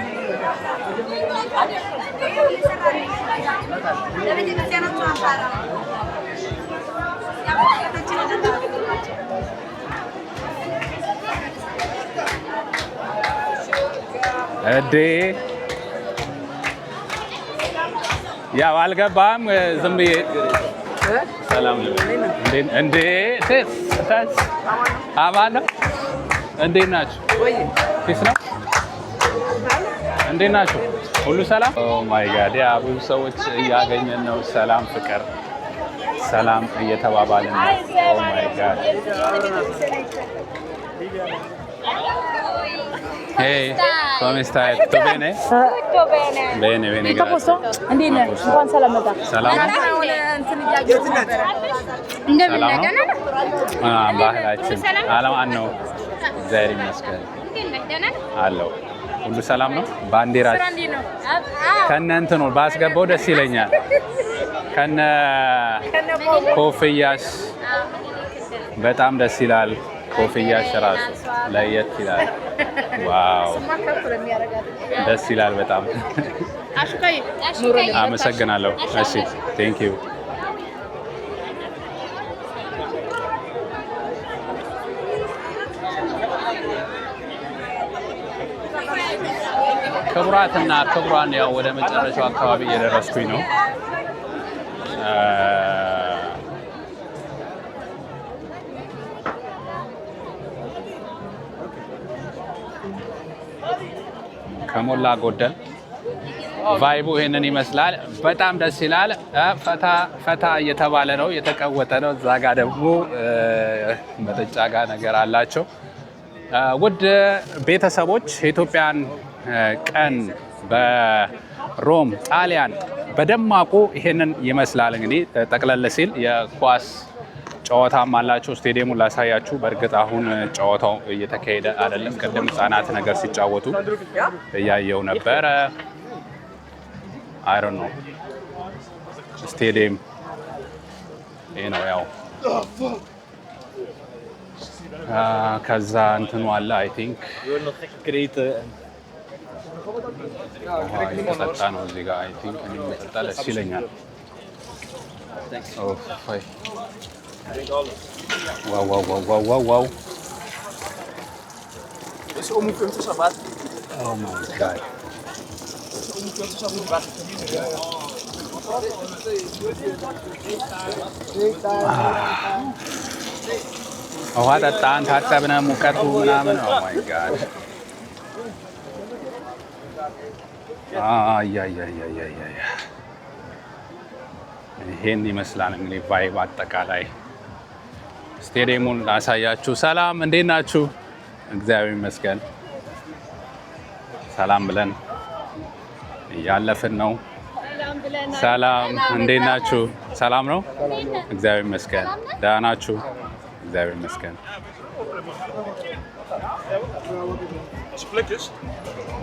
እዴ ያው አልገባም ዝም ብዬ ሰላም እንዴ አማን ነው። እንዴት ናችሁ? ፒስ ነው። እንዴት ናችሁ? ሁሉ ሰላም? ኦ ማይ ጋድ ያ ብዙ ሰዎች እያገኘን ነው። ሰላም ፍቅር ሰላም እየተባባልን ነው። ኦ ማይ ጋድ Hey, come stai? Tutto bene? Tutto bene. Bene, bene, Tutto a posto? እንዴት ነህ? እንኳን ሰላም መጣ። ሰላም ነው። ባህላችን አላማን ነው። እግዚአብሔር ይመስገን አለው። ሁሉ ሰላም ነው። ባንዲራችን ከነ እንትኑ ባስገባው ደስ ይለኛል። ከነ ኮፍያሽ በጣም ደስ ይላል። ኮፍያሽ ራሱ ለየት ይላል። ዋው ደስ ይላል በጣም። አመሰግናለሁ። እሺ ቴንክ ዩ። ክቡራትና ክቡራን ያው ወደ መጨረሻው አካባቢ እየደረስኩኝ ነው። ከሞላ ጎደል ቫይቡ ይሄንን ይመስላል። በጣም ደስ ይላል። ፈታ ፈታ እየተባለ ነው፣ እየተቀወጠ ነው። እዛ ጋር ደግሞ መጠጫ ጋር ነገር አላቸው። ውድ ቤተሰቦች የኢትዮጵያን ቀን በሮም ጣሊያን በደማቁ ይሄንን ይመስላል። እንግዲህ ጠቅለል ሲል የኳስ ጨዋታም አላቸው። ስቴዲየሙን ላሳያችሁ። በእርግጥ አሁን ጨዋታው እየተካሄደ አይደለም። ቅድም ህጻናት ነገር ሲጫወቱ እያየው ነበረ። አይ ዶንት ኖ ስቴዲየም ይሄ ነው ያው ከዛ እንትኑ አለ አይ ቲንክ እየጠጣ ነው እዚህ ጋር አይ ቲንክ እኔም እየጠጣ ደስ ይለኛል። ዋው ዋው ዋው ዋው ዋው ኦ ማይ ጋድ ውሃ ጠጣን፣ ታጠብነ፣ ሙቀቱ ምናምን ኦ ማይ ጋድ ይሄን ይመስላል እንግዲህ ቫይብ አጠቃላይ። ስቴዲየሙን ላሳያችሁ። ሰላም እንዴት ናችሁ? እግዚአብሔር ይመስገን ሰላም ብለን እያለፍን ነው። ሰላም እንዴት ናችሁ? ሰላም ነው። እግዚአብሔር ይመስገን። ደህና ናችሁ? እግዚአብሔር ይመስገን።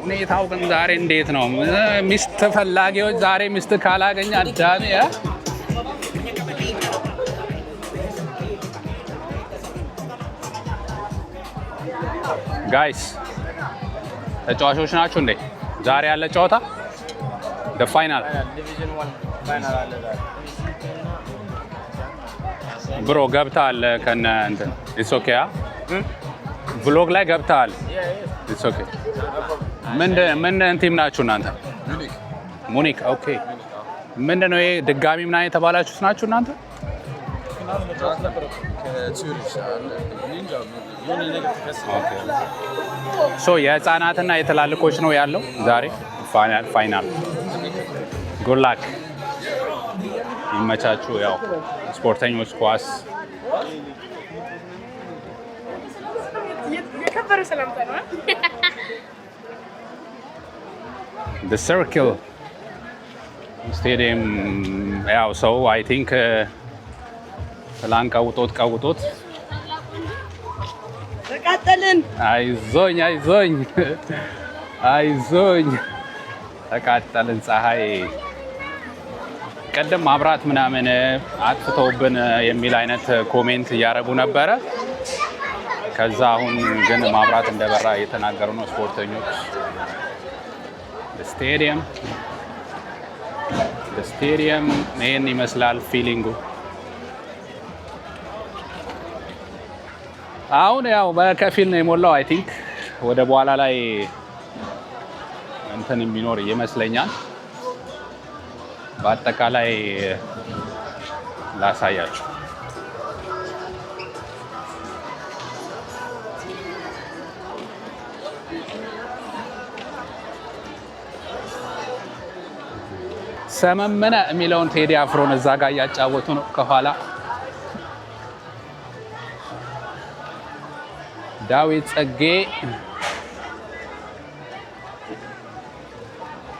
ሁኔታው ግን ዛሬ እንዴት ነው? ሚስት ፈላጊዎች ዛሬ ሚስት ካላገኘ አዳሚ ጋይስ ተጫዋቾች ናችሁ እንዴ? ዛሬ ያለ ጨዋታ ፋይናል ብሮ ገብተሃል ከነ እንትን ኢትስ ኦኬ ቭሎግ ላይ ገብተሃል። ኢትስ ኦኬ ምን ቲም ናችሁ እናንተ? ሙኒክ ኦኬ። ምንድነው ይሄ ድጋሚ ምናምን የተባላችሁት ናችሁ እናንተ? ሶ የህፃናትና የትላልቆች ነው ያለው ዛሬ ፋይናል። ጉድ ላክ ይመቻችሁ። ያው ስፖርተኞች ኳስ የከበረ ሰላምታ ነው። the circle stadium ያው ሰው አይ ቲንክ ፕላን ቀውጦት ተቃጠልን። አይዞኝ ተቃጠልን። ፀሐይ ቀደም ማብራት ምናምን አጥፍተውብን የሚል አይነት ኮሜንት እያደረጉ ነበረ። ከዛ አሁን ግን ማብራት እንደበራ እየተናገሩ ነው ስፖርተኞች። ስቴዲየም ይህን ይመስላል ፊሊንጉ። አሁን ያው በከፊል ነው የሞላው። አይ ቲንክ ወደ በኋላ ላይ እንትን የሚኖር ይመስለኛል። በአጠቃላይ ላሳያችሁ። ሰመመነ የሚለውን ቴዲ አፍሮን እዛ ጋር እያጫወቱ ነው ከኋላ። ዳዊት ጸጌ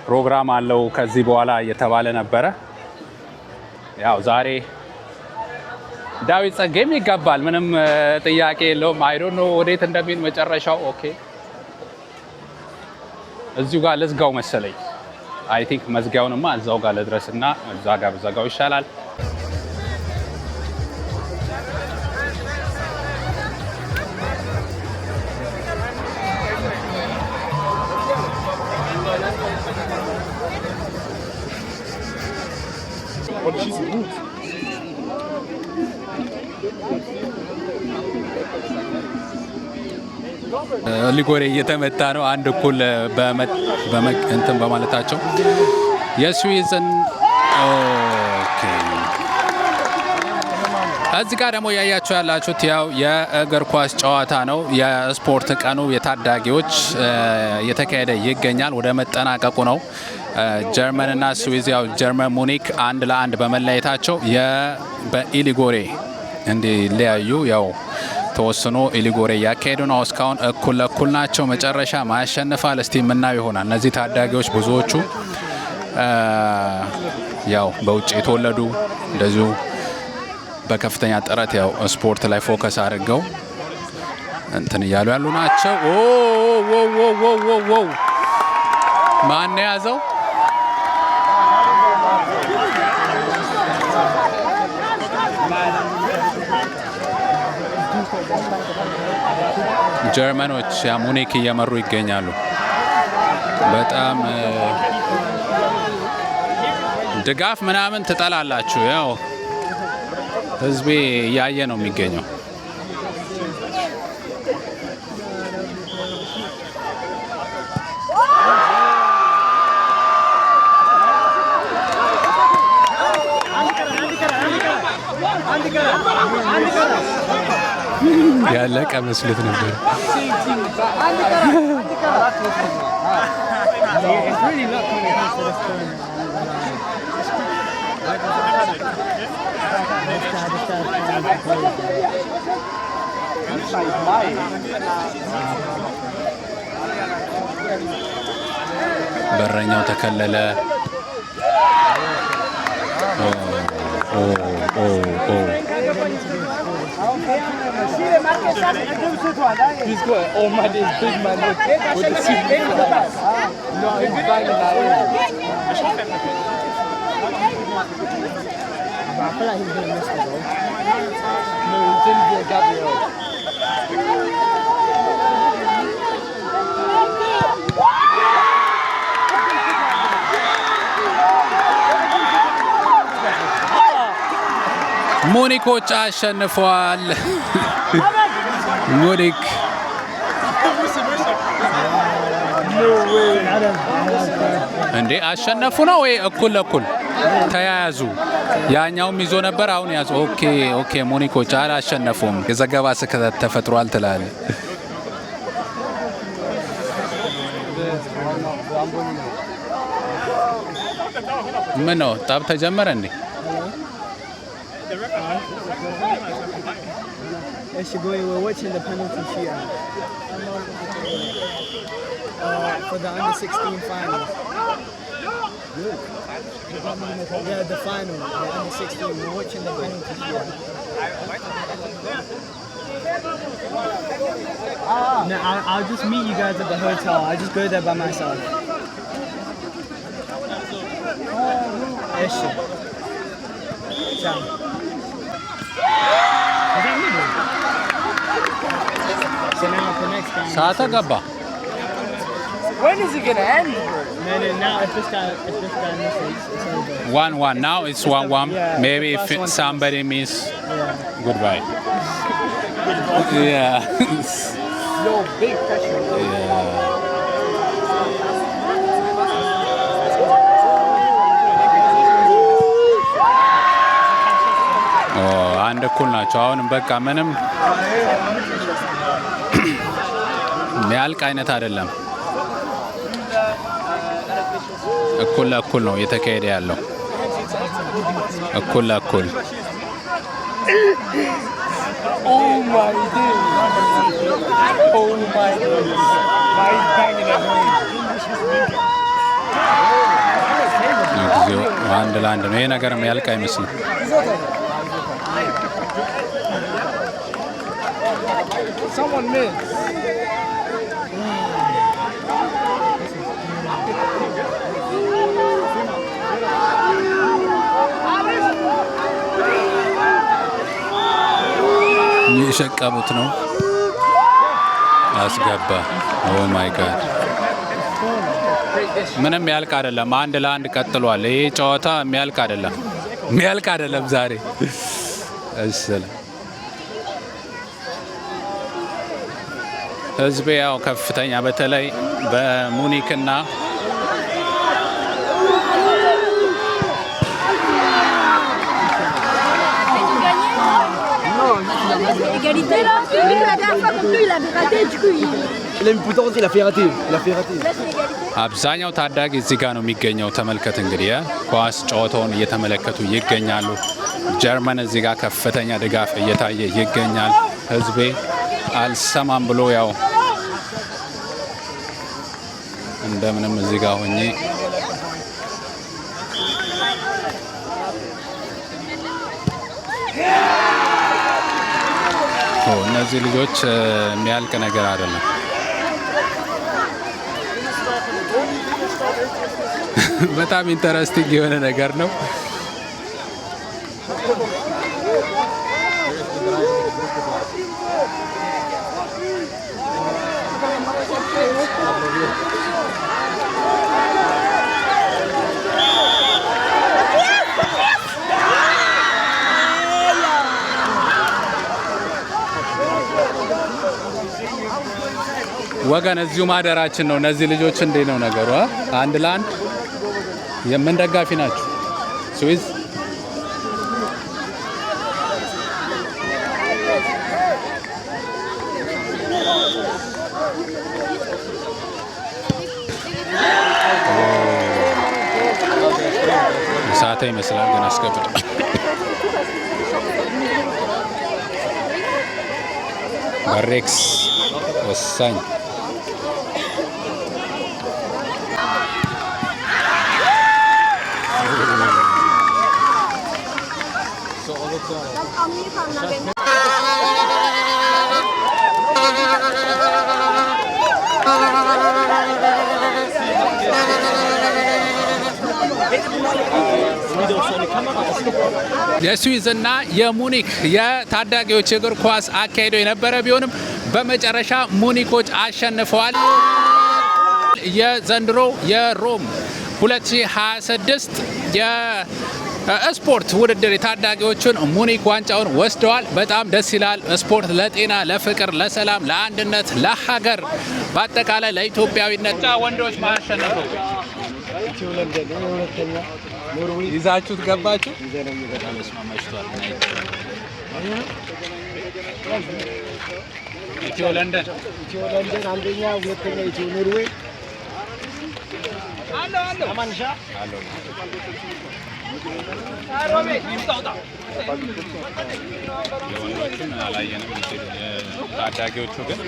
ፕሮግራም አለው ከዚህ በኋላ እየተባለ ነበረ። ያው ዛሬ ዳዊት ጸጌም ይገባል፣ ምንም ጥያቄ የለውም። አይ ዶንት ኖ ወዴት እንደሚል መጨረሻው። ኦኬ እዚሁ ጋር ልዝጋው መሰለኝ። አይ ቲንክ መዝጊያውንማ እዛው ጋር ልድረስና እዛ ጋር ብዘጋው ይሻላል። ሊጎሬ እየተመታ ነው። አንድ እኩል እንትን በማለታቸው የስዊዝን ኦኬ። እዚህ ጋር ደግሞ ያያችሁ ያላችሁት ያው የእግር ኳስ ጨዋታ ነው። የስፖርት ቀኑ የታዳጊዎች እየተካሄደ ይገኛል። ወደ መጠናቀቁ ነው። ጀርመን እና ስዊዝ ያው ጀርመን ሙኒክ 1-1 በመለያየታቸው በኢሊጎሬ እንዲለያዩ ያው ተወስኖ ኢሊጎሬ ያካሄዱ ነው። እስካሁን እኩል ለእኩል ናቸው። መጨረሻ ማያሸንፋል እስቲ የምናየው ይሆናል። እነዚህ ታዳጊዎች ብዙዎቹ ያው በውጭ የተወለዱ እንደዚሁ በከፍተኛ ጥረት ያው ስፖርት ላይ ፎከስ አድርገው እንትን እያሉ ያሉ ናቸው። ኦ ማን ያዘው? ጀርመኖች ያ ሙኒክ እየመሩ ይገኛሉ። በጣም ድጋፍ ምናምን ትጠላላችሁ። ያው ህዝቤ እያየ ነው የሚገኘው። ያለቀ መስሎት ነበር። በረኛው ተከለለ። He's got all man is big man with the suit. No, he's banging that in. I feel like he's gonna miss it though. No, he didn't get Gabriel. ሙኒኮች አሸንፈዋል። ሙኒክ እንዴ አሸነፉ ነው ወይ? እኩል ለእኩል ተያያዙ። ያኛውም ይዞ ነበር፣ አሁን ያዙ። ኦኬ ኦኬ። ሙኒኮች አላሸነፉም። የዘገባ ስህተት ተፈጥሯል ትላለህ። ምን ነው ጠብ ተጀመረ እንዴ? We're watching the penalty shootout for the under 16 finals. Yeah, the final, the under 16. We're watching the penalty shootout. No, I'll just meet you guys at the hotel. I'll just go there by myself. Yes, sir. Ciao. So now for next time. Saata gaba. When is it gonna end? No, now if this guy misses, it's over. 1-1. Now it's 1-1. Yeah, Maybe if somebody miss, goodbye. Yeah. Yo, big pressure. Yeah. አንድ እኩል ናቸው። አሁንም በቃ ምንም የሚያልቅ አይነት አይደለም። እኩል ለእኩል ነው እየተካሄደ ያለው። እኩል ለእኩል Oh my God. Oh my God. Why is banging at home? አንድ ለአንድ ነው። ይሄ ነገር የሚያልቅ አይመስልም። Someone missed. እየሸቀቡት ነው። አስገባ። ኦ ማይ ጋድ። ምንም የሚያልቅ አይደለም። አንድ ለአንድ ቀጥሏል። ይሄ ጨዋታ የሚያልቅ አይደለም። የሚያልቅ አይደለም ዛሬ እሰለ ህዝብ ያው ከፍተኛ በተለይ በሙኒክና Égalité là, vu que la dernière fois contre lui il avait raté, du coup Il a mis plus tard, il a fait rater. Il a fait rater. አብዛኛው ታዳጊ እዚህ ጋር ነው የሚገኘው። ተመልከት እንግዲህ ኳስ ጨዋታውን እየተመለከቱ ይገኛሉ። ጀርመን እዚህ ጋር ከፍተኛ ድጋፍ እየታየ ይገኛል። ህዝቤ አልሰማም ብሎ ያው እንደምንም እዚህ ጋር ሆኜ እነዚህ ልጆች የሚያልቅ ነገር አይደለም። በጣም ኢንተረስቲንግ የሆነ ነገር ነው። ወገን እዚሁ ማደራችን ነው። እነዚህ ልጆች እንዴት ነው ነገሩ? አንድ ለአንድ የምን ደጋፊ ናችሁ? ስዊዝ ሳተ ይመስላል ግን አስገብቶ በሬክስ ወሳኝ የስዊዝ እና የሙኒክ የታዳጊዎች እግር ኳስ አካሄዶ የነበረ ቢሆንም በመጨረሻ ሙኒኮች አሸንፈዋል። የዘንድሮ የሮም 2026 የስፖርት ውድድር የታዳጊዎችን ሙኒክ ዋንጫውን ወስደዋል። በጣም ደስ ይላል። ስፖርት ለጤና፣ ለፍቅር፣ ለሰላም፣ ለአንድነት፣ ለሀገር በአጠቃላይ ለኢትዮጵያዊነት ወንዶች ማሸነፉ ይዛችሁት ገባችሁ? ኢትዮ ለንደን አንደኛ፣ ሁለተኛ ኢትዮ ኖርዌይ አሎ አማንሻ አሎ የወንዶቹን አላየንም። ታዳጊዎቹ ግን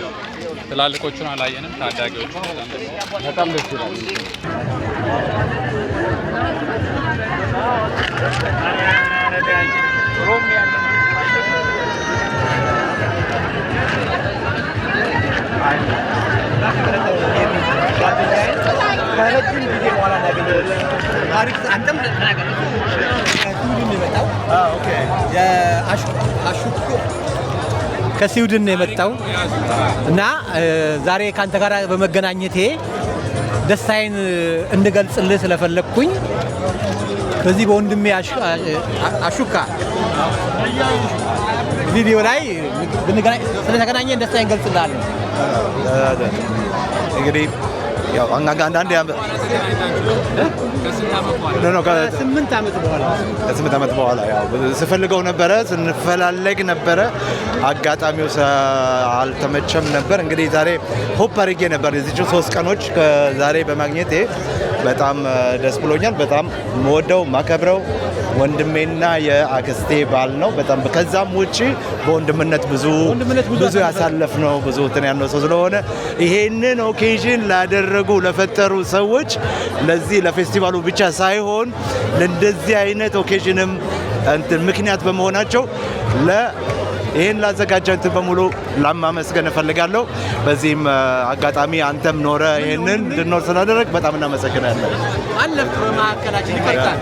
ትላልቆቹን አላየንም። ታዳጊዎቹ በጣም ደስ ይላል። ከረጅም ጊዜ በኋላ ያገኘሁት ታሪክ አንተም ተናገር። ከስዊድን ነው የመጣው እና ዛሬ ካንተ ጋር በመገናኘቴ ደስታዬን እንድገልጽልህ ስለፈለኩኝ በዚህ በወንድሜ አሹካ ቪዲዮ ላይ ስለተገናኘን ደስታዬን ገልጽልሃለሁ። እንግዲህ ያው አንዳንዴ ከ8 ዓመት በኋላ ያው ስፈልገው ነበረ፣ ስንፈላለግ ነበረ። አጋጣሚው አልተመቸም ነበር። እንግዲህ ዛሬ ሆፕ አድርጌ ነበር የዚህ 3 ቀኖች ዛሬ በማግኘቴ በጣም ደስ ብሎኛል። በጣም የምወደው ማከብረው ወንድሜና የአክስቴ ባል ነው። በጣም ከዛም ውጪ በወንድምነት ብዙ ያሳለፍነው ብዙ እንትን ያለው ሰው ስለሆነ ይሄንን ኦኬዥን ላደረጉ ለፈጠሩ ሰዎች ለዚህ ለፌስቲቫሉ ብቻ ሳይሆን ለእንደዚህ አይነት ኦኬዥንም ምክንያት በመሆናቸው ይሄን ላዘጋጀንት በሙሉ ለማመስገን እፈልጋለሁ። በዚህም አጋጣሚ አንተም ኖረ ይሄንን እንድንኖር ስላደረግ በጣም እናመሰግናለን። አለፍ በማከላችን ይፈታል።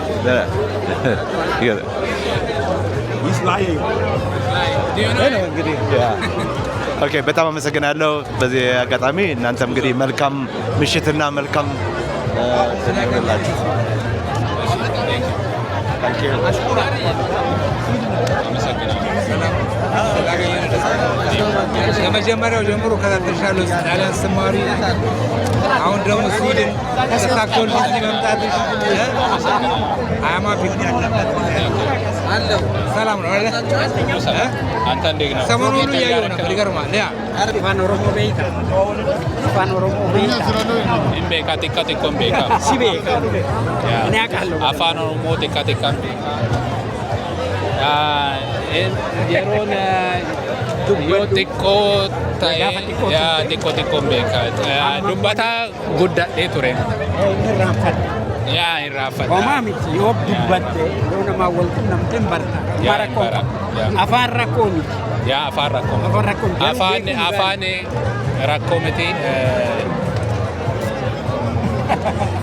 ኦኬ፣ በጣም አመሰግናለሁ። በዚህ አጋጣሚ እናንተም እንግዲህ መልካም ምሽትና መልካም ስለላችሁ ከመጀመሪያው ጀምሮ ከታተሻለሁ ጣሊያን ስትማሪ፣ አሁን ደግሞ ስዊድን ተሳክቶልኝ መምጣትሽ አያማ ቢት ሰላም ነው አይደል? አንተ እንዴት ነው? ሰሞኑን እያየሁ ነበር። ይገርማል። ያ አፋን ኦሮሞ ቤካ ኢምቤካ ቲካ ቲኮን ቤካ ሲቤካ እኔ አውቃለሁ። አፋን ኦሮሞ ቲካ ቲካ የሮን yoo xiqqoo ta'e xiqqoo beekaa dubbata guddadhee ture yaa irraanfadha homaa miti yoo dubbatte yoo namaa wal qunnamteen barta afaan rakkoo miti yaa afaan rakkoo rakkoo miti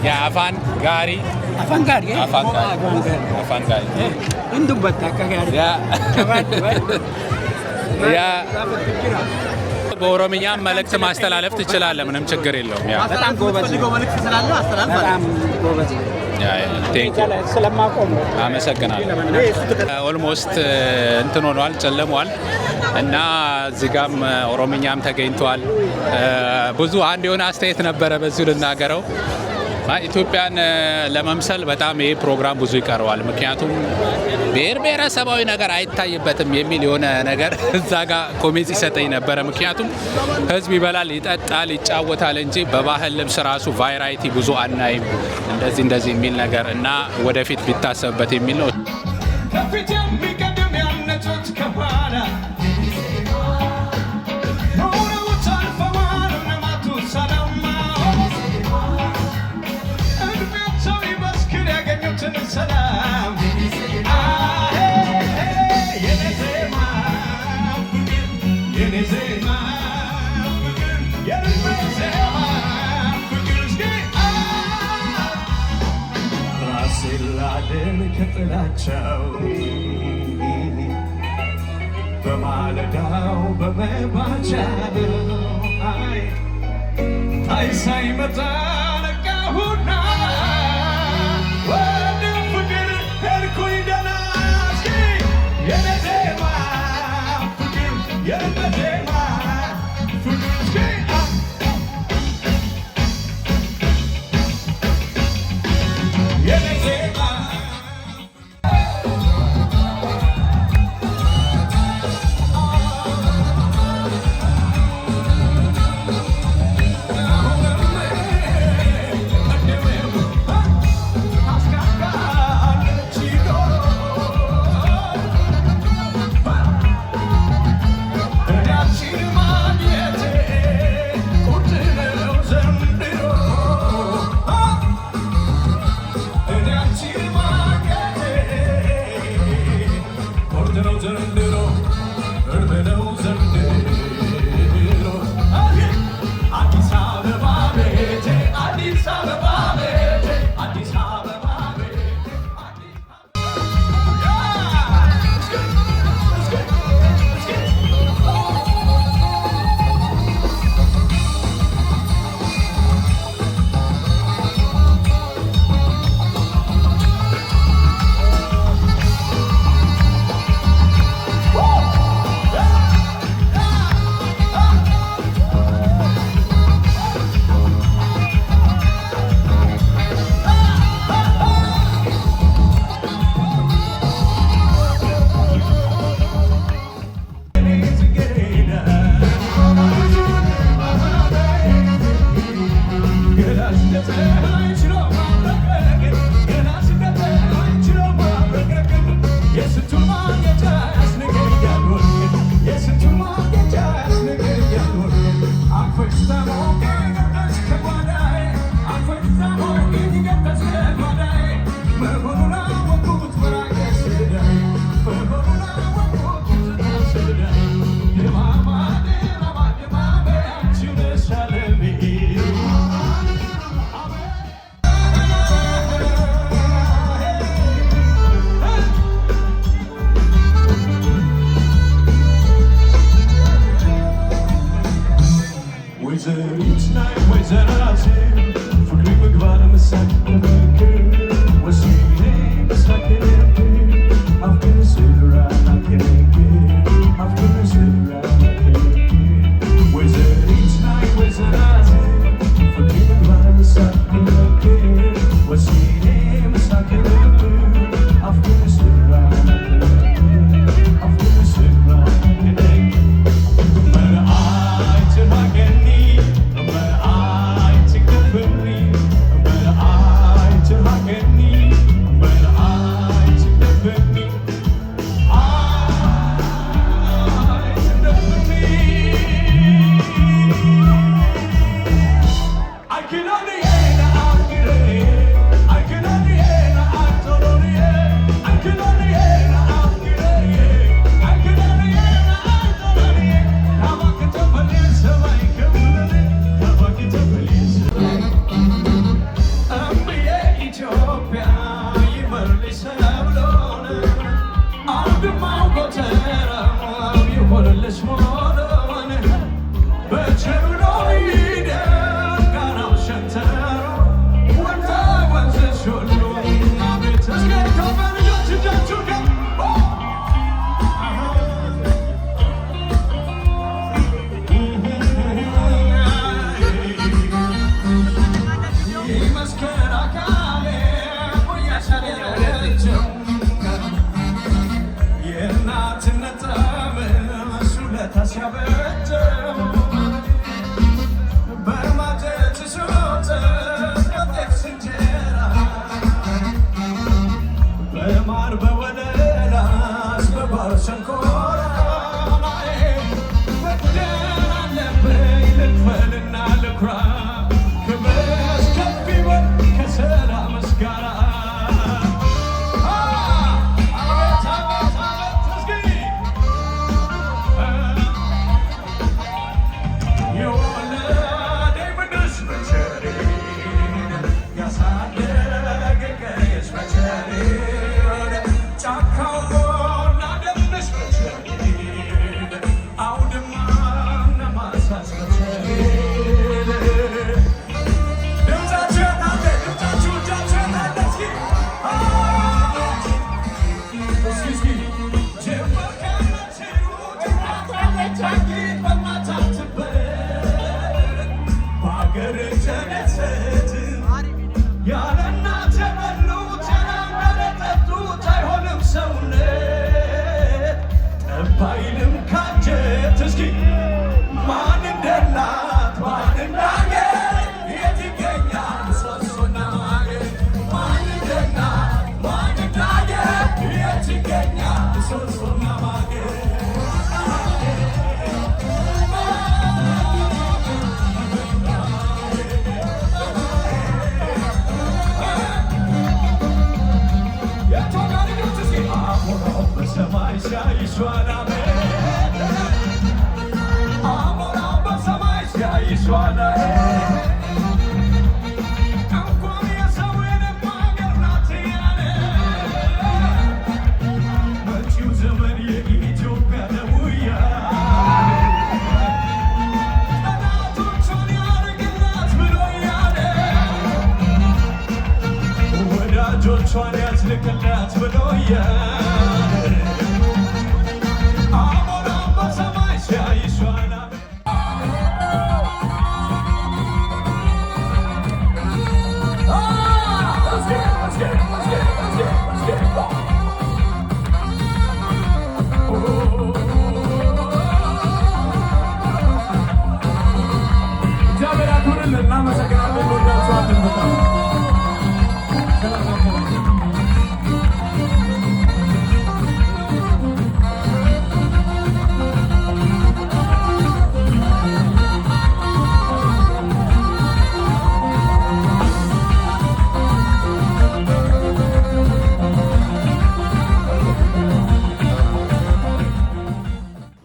yaa afaan gaarii afaan gaarii hin dubbatta akka gaarii ያ በኦሮምኛ መልእክት ማስተላለፍ ትችላለህ። ምንም ችግር የለውም። ያ በጣም ጎበዝ ነው። መልእክት ስላለው አስተላልፍ። በጣም ጎበዝ ነው። ስለማቆም አመሰግናለሁ። ኦልሞስት እንትን ሆኗል፣ ጨልሟል እና እዚህ ጋም ኦሮምኛም ተገኝቷል። ብዙ አንድ የሆነ አስተያየት ነበረ በዚሁ ልናገረው። ኢትዮጵያን ለመምሰል በጣም ይሄ ፕሮግራም ብዙ ይቀረዋል። ምክንያቱም ብሔር ብሔረሰባዊ ነገር አይታይበትም የሚል የሆነ ነገር እዛ ጋር ኮሜንት ይሰጠኝ ነበረ። ምክንያቱም ህዝብ ይበላል፣ ይጠጣል፣ ይጫወታል እንጂ በባህል ልብስ ራሱ ቫይራይቲ ብዙ አናይም እንደዚህ የሚል ነገር እና ወደፊት ቢታሰብበት የሚል ነው። ከጥላቸው በማለዳው በመባቻው አይ ሳይመጣ ነቃሁና ወደ ፍቅር ሄድኩኝ ደህና የኔ ዜማ ፍቅር የኔ ዜማ ፍቅር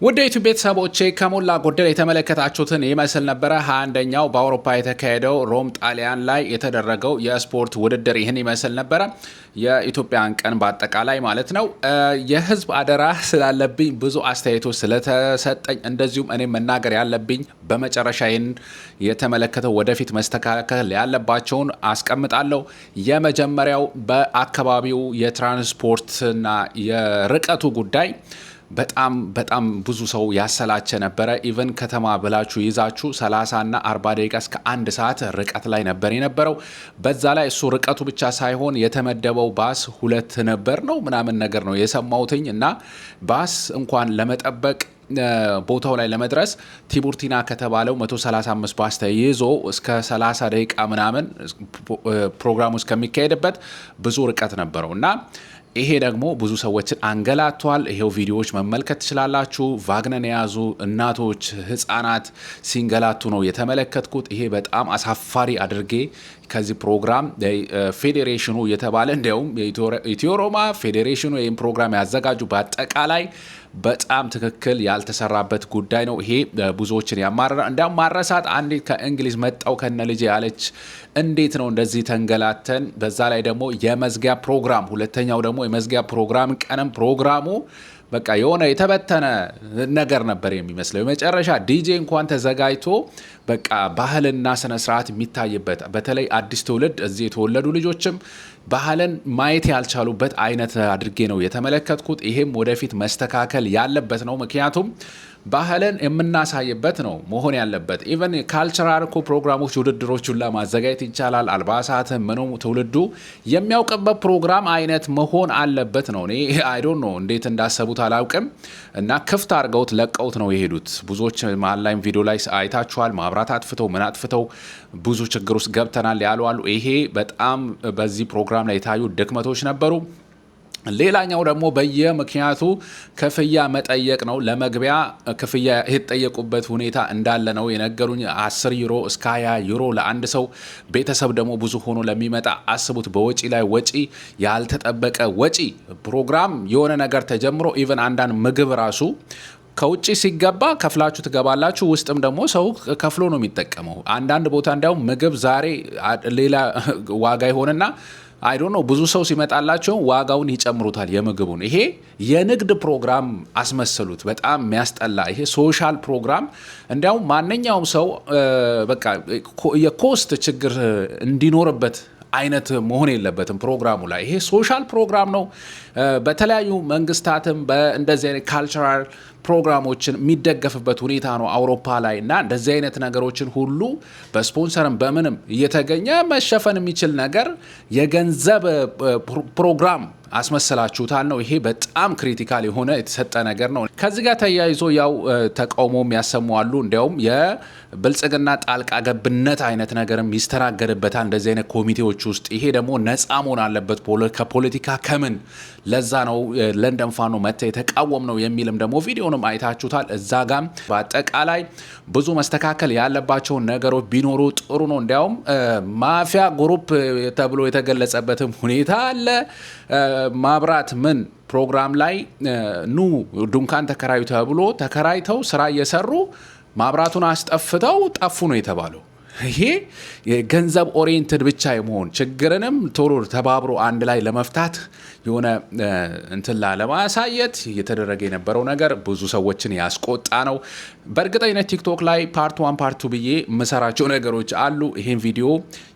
ወደ ዩቲዩብ ቤተሰቦቼ ከሞላ ጎደል የተመለከታችሁትን ይመስል ነበረ። 21ኛው በአውሮፓ የተካሄደው ሮም ጣሊያን ላይ የተደረገው የስፖርት ውድድር ይህን ይመስል ነበረ። የኢትዮጵያን ቀን በአጠቃላይ ማለት ነው። የህዝብ አደራ ስላለብኝ ብዙ አስተያየቶች ስለተሰጠኝ እንደዚሁም እኔ መናገር ያለብኝ በመጨረሻ ይህን የተመለከተው ወደፊት መስተካከል ያለባቸውን አስቀምጣለሁ። የመጀመሪያው በአካባቢው የትራንስፖርትና የርቀቱ ጉዳይ በጣም ብዙ ሰው ያሰላቸ ነበረ። ኢቨን ከተማ ብላችሁ ይዛችሁ 30 እና 40 ደቂቃ እስከ 1 ሰዓት ርቀት ላይ ነበር የነበረው። በዛ ላይ እሱ ርቀቱ ብቻ ሳይሆን የተመደበው ባስ 2 ነበር ነው ምናምን ነገር ነው የሰማሁትኝ። እና ባስ እንኳን ለመጠበቅ ቦታው ላይ ለመድረስ ቲቡርቲና ከተባለው 135 ባስ ተይዞ እስከ 30 ደቂቃ ምናምን ፕሮግራሙ እስከሚካሄድበት ብዙ ርቀት ነበረው እና ይሄ ደግሞ ብዙ ሰዎችን አንገላቷል። ይሄው ቪዲዮዎች መመልከት ትችላላችሁ። ቫግነን የያዙ እናቶች፣ ህፃናት ሲንገላቱ ነው የተመለከትኩት። ይሄ በጣም አሳፋሪ አድርጌ ከዚህ ፕሮግራም ፌዴሬሽኑ የተባለ እንዲያውም ኢትዮ ሮማ ፌዴሬሽኑ ይህን ፕሮግራም ያዘጋጁ በአጠቃላይ በጣም ትክክል ያልተሰራበት ጉዳይ ነው። ይሄ ብዙዎችን ያማረራ። እንዲያውም ማረሳት አንዲት ከእንግሊዝ መጣው ከነ ልጅ ያለች እንዴት ነው እንደዚህ ተንገላተን። በዛ ላይ ደግሞ የመዝጊያ ፕሮግራም ሁለተኛው ደግሞ የመዝጊያ ፕሮግራም ቀንም ፕሮግራሙ በቃ የሆነ የተበተነ ነገር ነበር የሚመስለው። የመጨረሻ ዲጄ እንኳን ተዘጋጅቶ በቃ ባህልና ስነ ስርዓት የሚታይበት በተለይ አዲስ ትውልድ እዚህ የተወለዱ ልጆችም ባህልን ማየት ያልቻሉበት አይነት አድርጌ ነው የተመለከትኩት። ይሄም ወደፊት መስተካከል ያለበት ነው። ምክንያቱም ባህልን የምናሳይበት ነው መሆን ያለበት። ኢቨን ካልቸራል እኮ ፕሮግራሞች ውድድሮች ሁላ ማዘጋጀት ይቻላል። አልባሳት ምኑ ትውልዱ የሚያውቅበት ፕሮግራም አይነት መሆን አለበት ነው። እኔ አይ ዶንት ኖ እንዴት እንዳሰቡት አላውቅም። እና ክፍት አድርገውት ለቀውት ነው የሄዱት። ብዙዎች ማላይም ቪዲዮ ላይ አይታችኋል። ማብራት አጥፍተው ምን አጥፍተው ብዙ ችግር ውስጥ ገብተናል ያሉ አሉ። ይሄ በጣም በዚህ ፕሮግራም ላይ የታዩ ድክመቶች ነበሩ። ሌላኛው ደግሞ በየምክንያቱ ክፍያ መጠየቅ ነው። ለመግቢያ ክፍያ የተጠየቁበት ሁኔታ እንዳለ ነው የነገሩኝ። 10 ዩሮ እስከ 20 ዩሮ ለአንድ ሰው። ቤተሰብ ደግሞ ብዙ ሆኖ ለሚመጣ አስቡት። በወጪ ላይ ወጪ፣ ያልተጠበቀ ወጪ። ፕሮግራም የሆነ ነገር ተጀምሮ ኢቨን አንዳንድ ምግብ ራሱ ከውጪ ሲገባ ከፍላችሁ ትገባላችሁ። ውስጥም ደግሞ ሰው ከፍሎ ነው የሚጠቀመው። አንዳንድ ቦታ እንዲያውም ምግብ ዛሬ ሌላ ዋጋ ይሆንና አይ ዶንት ኖ ብዙ ሰው ሲመጣላቸው ዋጋውን ይጨምሩታል የምግቡን። ይሄ የንግድ ፕሮግራም አስመሰሉት። በጣም የሚያስጠላ። ይሄ ሶሻል ፕሮግራም እንዲያውም ማንኛውም ሰው በቃ የኮስት ችግር እንዲኖርበት አይነት መሆን የለበትም ፕሮግራሙ ላይ። ይሄ ሶሻል ፕሮግራም ነው። በተለያዩ መንግስታትም በእንደዚህ አይነት ካልቸራል ፕሮግራሞችን የሚደገፍበት ሁኔታ ነው አውሮፓ ላይ። እና እንደዚህ አይነት ነገሮችን ሁሉ በስፖንሰርም በምንም እየተገኘ መሸፈን የሚችል ነገር የገንዘብ ፕሮግራም አስመሰላችሁታል ነው። ይሄ በጣም ክሪቲካል የሆነ የተሰጠ ነገር ነው። ከዚህ ጋር ተያይዞ ያው ተቃውሞ የሚያሰሙ አሉ። እንዲያውም የብልጽግና ጣልቃ ገብነት አይነት ነገርም ይስተናገድበታል እንደዚህ አይነት ኮሚቴዎች ውስጥ። ይሄ ደግሞ ነፃ መሆን አለበት ከፖለቲካ ከምን። ለዛ ነው ለንደን ፋኖ መተ የተቃወም ነው የሚልም ደግሞ ቪዲዮንም አይታችሁታል። እዛ ጋም በአጠቃላይ ብዙ መስተካከል ያለባቸውን ነገሮች ቢኖሩ ጥሩ ነው። እንዲያውም ማፊያ ግሩፕ ተብሎ የተገለጸበትም ሁኔታ አለ። ማብራት ምን ፕሮግራም ላይ ኑ ዱንካን ተከራዩ ተብሎ ተከራይተው ስራ እየሰሩ ማብራቱን አስጠፍተው ጠፉ ነው የተባለው። ይሄ የገንዘብ ኦሪየንትድ ብቻ የመሆን ችግርንም ቶሎ ተባብሮ አንድ ላይ ለመፍታት የሆነ እንትላ ለማሳየት እየተደረገ የነበረው ነገር ብዙ ሰዎችን ያስቆጣ ነው። በእርግጠኝነት ቲክቶክ ላይ ፓርት 1 ፓርት 2 ብዬ የምሰራቸው ነገሮች አሉ። ይህን ቪዲዮ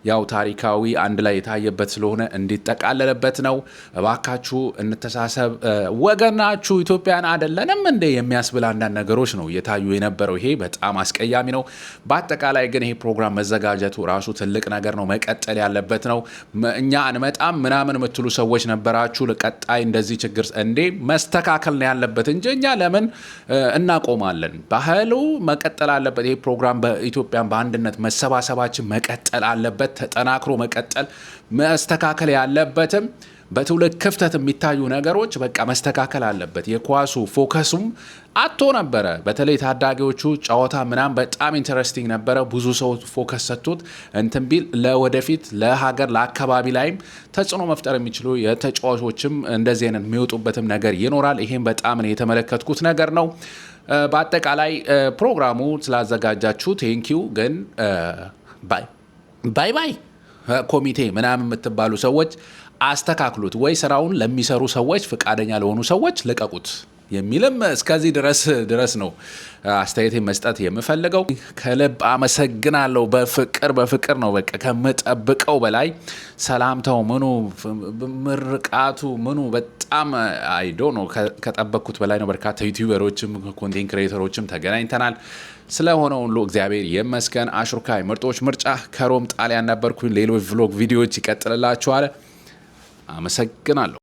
ያው ታሪካዊ አንድ ላይ የታየበት ስለሆነ እንዲጠቃለለበት ነው። እባካችሁ እንተሳሰብ። ወገናችሁ ኢትዮጵያን አይደለንም እንደ የሚያስብል አንዳንድ ነገሮች ነው እየታዩ የነበረው። ይሄ በጣም አስቀያሚ ነው። በአጠቃላይ ግን ይሄ ፕሮግራም መዘጋጀቱ ራሱ ትልቅ ነገር ነው። መቀጠል ያለበት ነው። እኛ አንመጣም ምናምን የምትሉ ሰዎች ነበራችሁ። ለቀጣይ እንደዚህ ችግር እንዴ መስተካከል ነው ያለበት እንጂ እኛ ለምን እናቆማለን? ባህሉ መቀጠል አለበት። ይሄ ፕሮግራም በኢትዮጵያን በአንድነት መሰባሰባችን መቀጠል አለበት። ተጠናክሮ መቀጠል መስተካከል ያለበትም በትውልድ ክፍተት የሚታዩ ነገሮች በቃ መስተካከል አለበት። የኳሱ ፎከሱም አቶ ነበረ። በተለይ ታዳጊዎቹ ጨዋታ ምናም በጣም ኢንተረስቲንግ ነበረ። ብዙ ሰው ፎከስ ሰጥቶት እንትን ቢል ለወደፊት ለሀገር ለአካባቢ ላይም ተጽዕኖ መፍጠር የሚችሉ የተጫዋቾችም እንደዚህ አይነት የሚወጡበትም ነገር ይኖራል። ይሄም በጣም ነው የተመለከትኩት ነገር ነው። በአጠቃላይ ፕሮግራሙ ስላዘጋጃችሁ ቴንኪው። ግን ባይ ባይ ኮሚቴ ምናምን የምትባሉ ሰዎች አስተካክሉት፣ ወይ ስራውን ለሚሰሩ ሰዎች ፈቃደኛ ለሆኑ ሰዎች ልቀቁት የሚልም እስከዚህ ድረስ ነው አስተያየቴ መስጠት የምፈልገው። ከልብ አመሰግናለሁ። በፍቅር ነው በቃ ከምጠብቀው በላይ ሰላምታው ምኑ ምርቃቱ ምኑ በጣም አይዶ ነው ከጠበቅኩት በላይ ነው። በርካታ ዩቲዩበሮችም ኮንቴንት ክሬተሮችም ተገናኝተናል። ስለሆነው ሁሉ እግዚአብሔር ይመስገን። አሽሩካይ ምርጦች ምርጫ ከሮም ጣሊያን ነበርኩኝ። ሌሎች ቭሎግ ቪዲዮዎች ይቀጥልላችኋል። አመሰግናለሁ።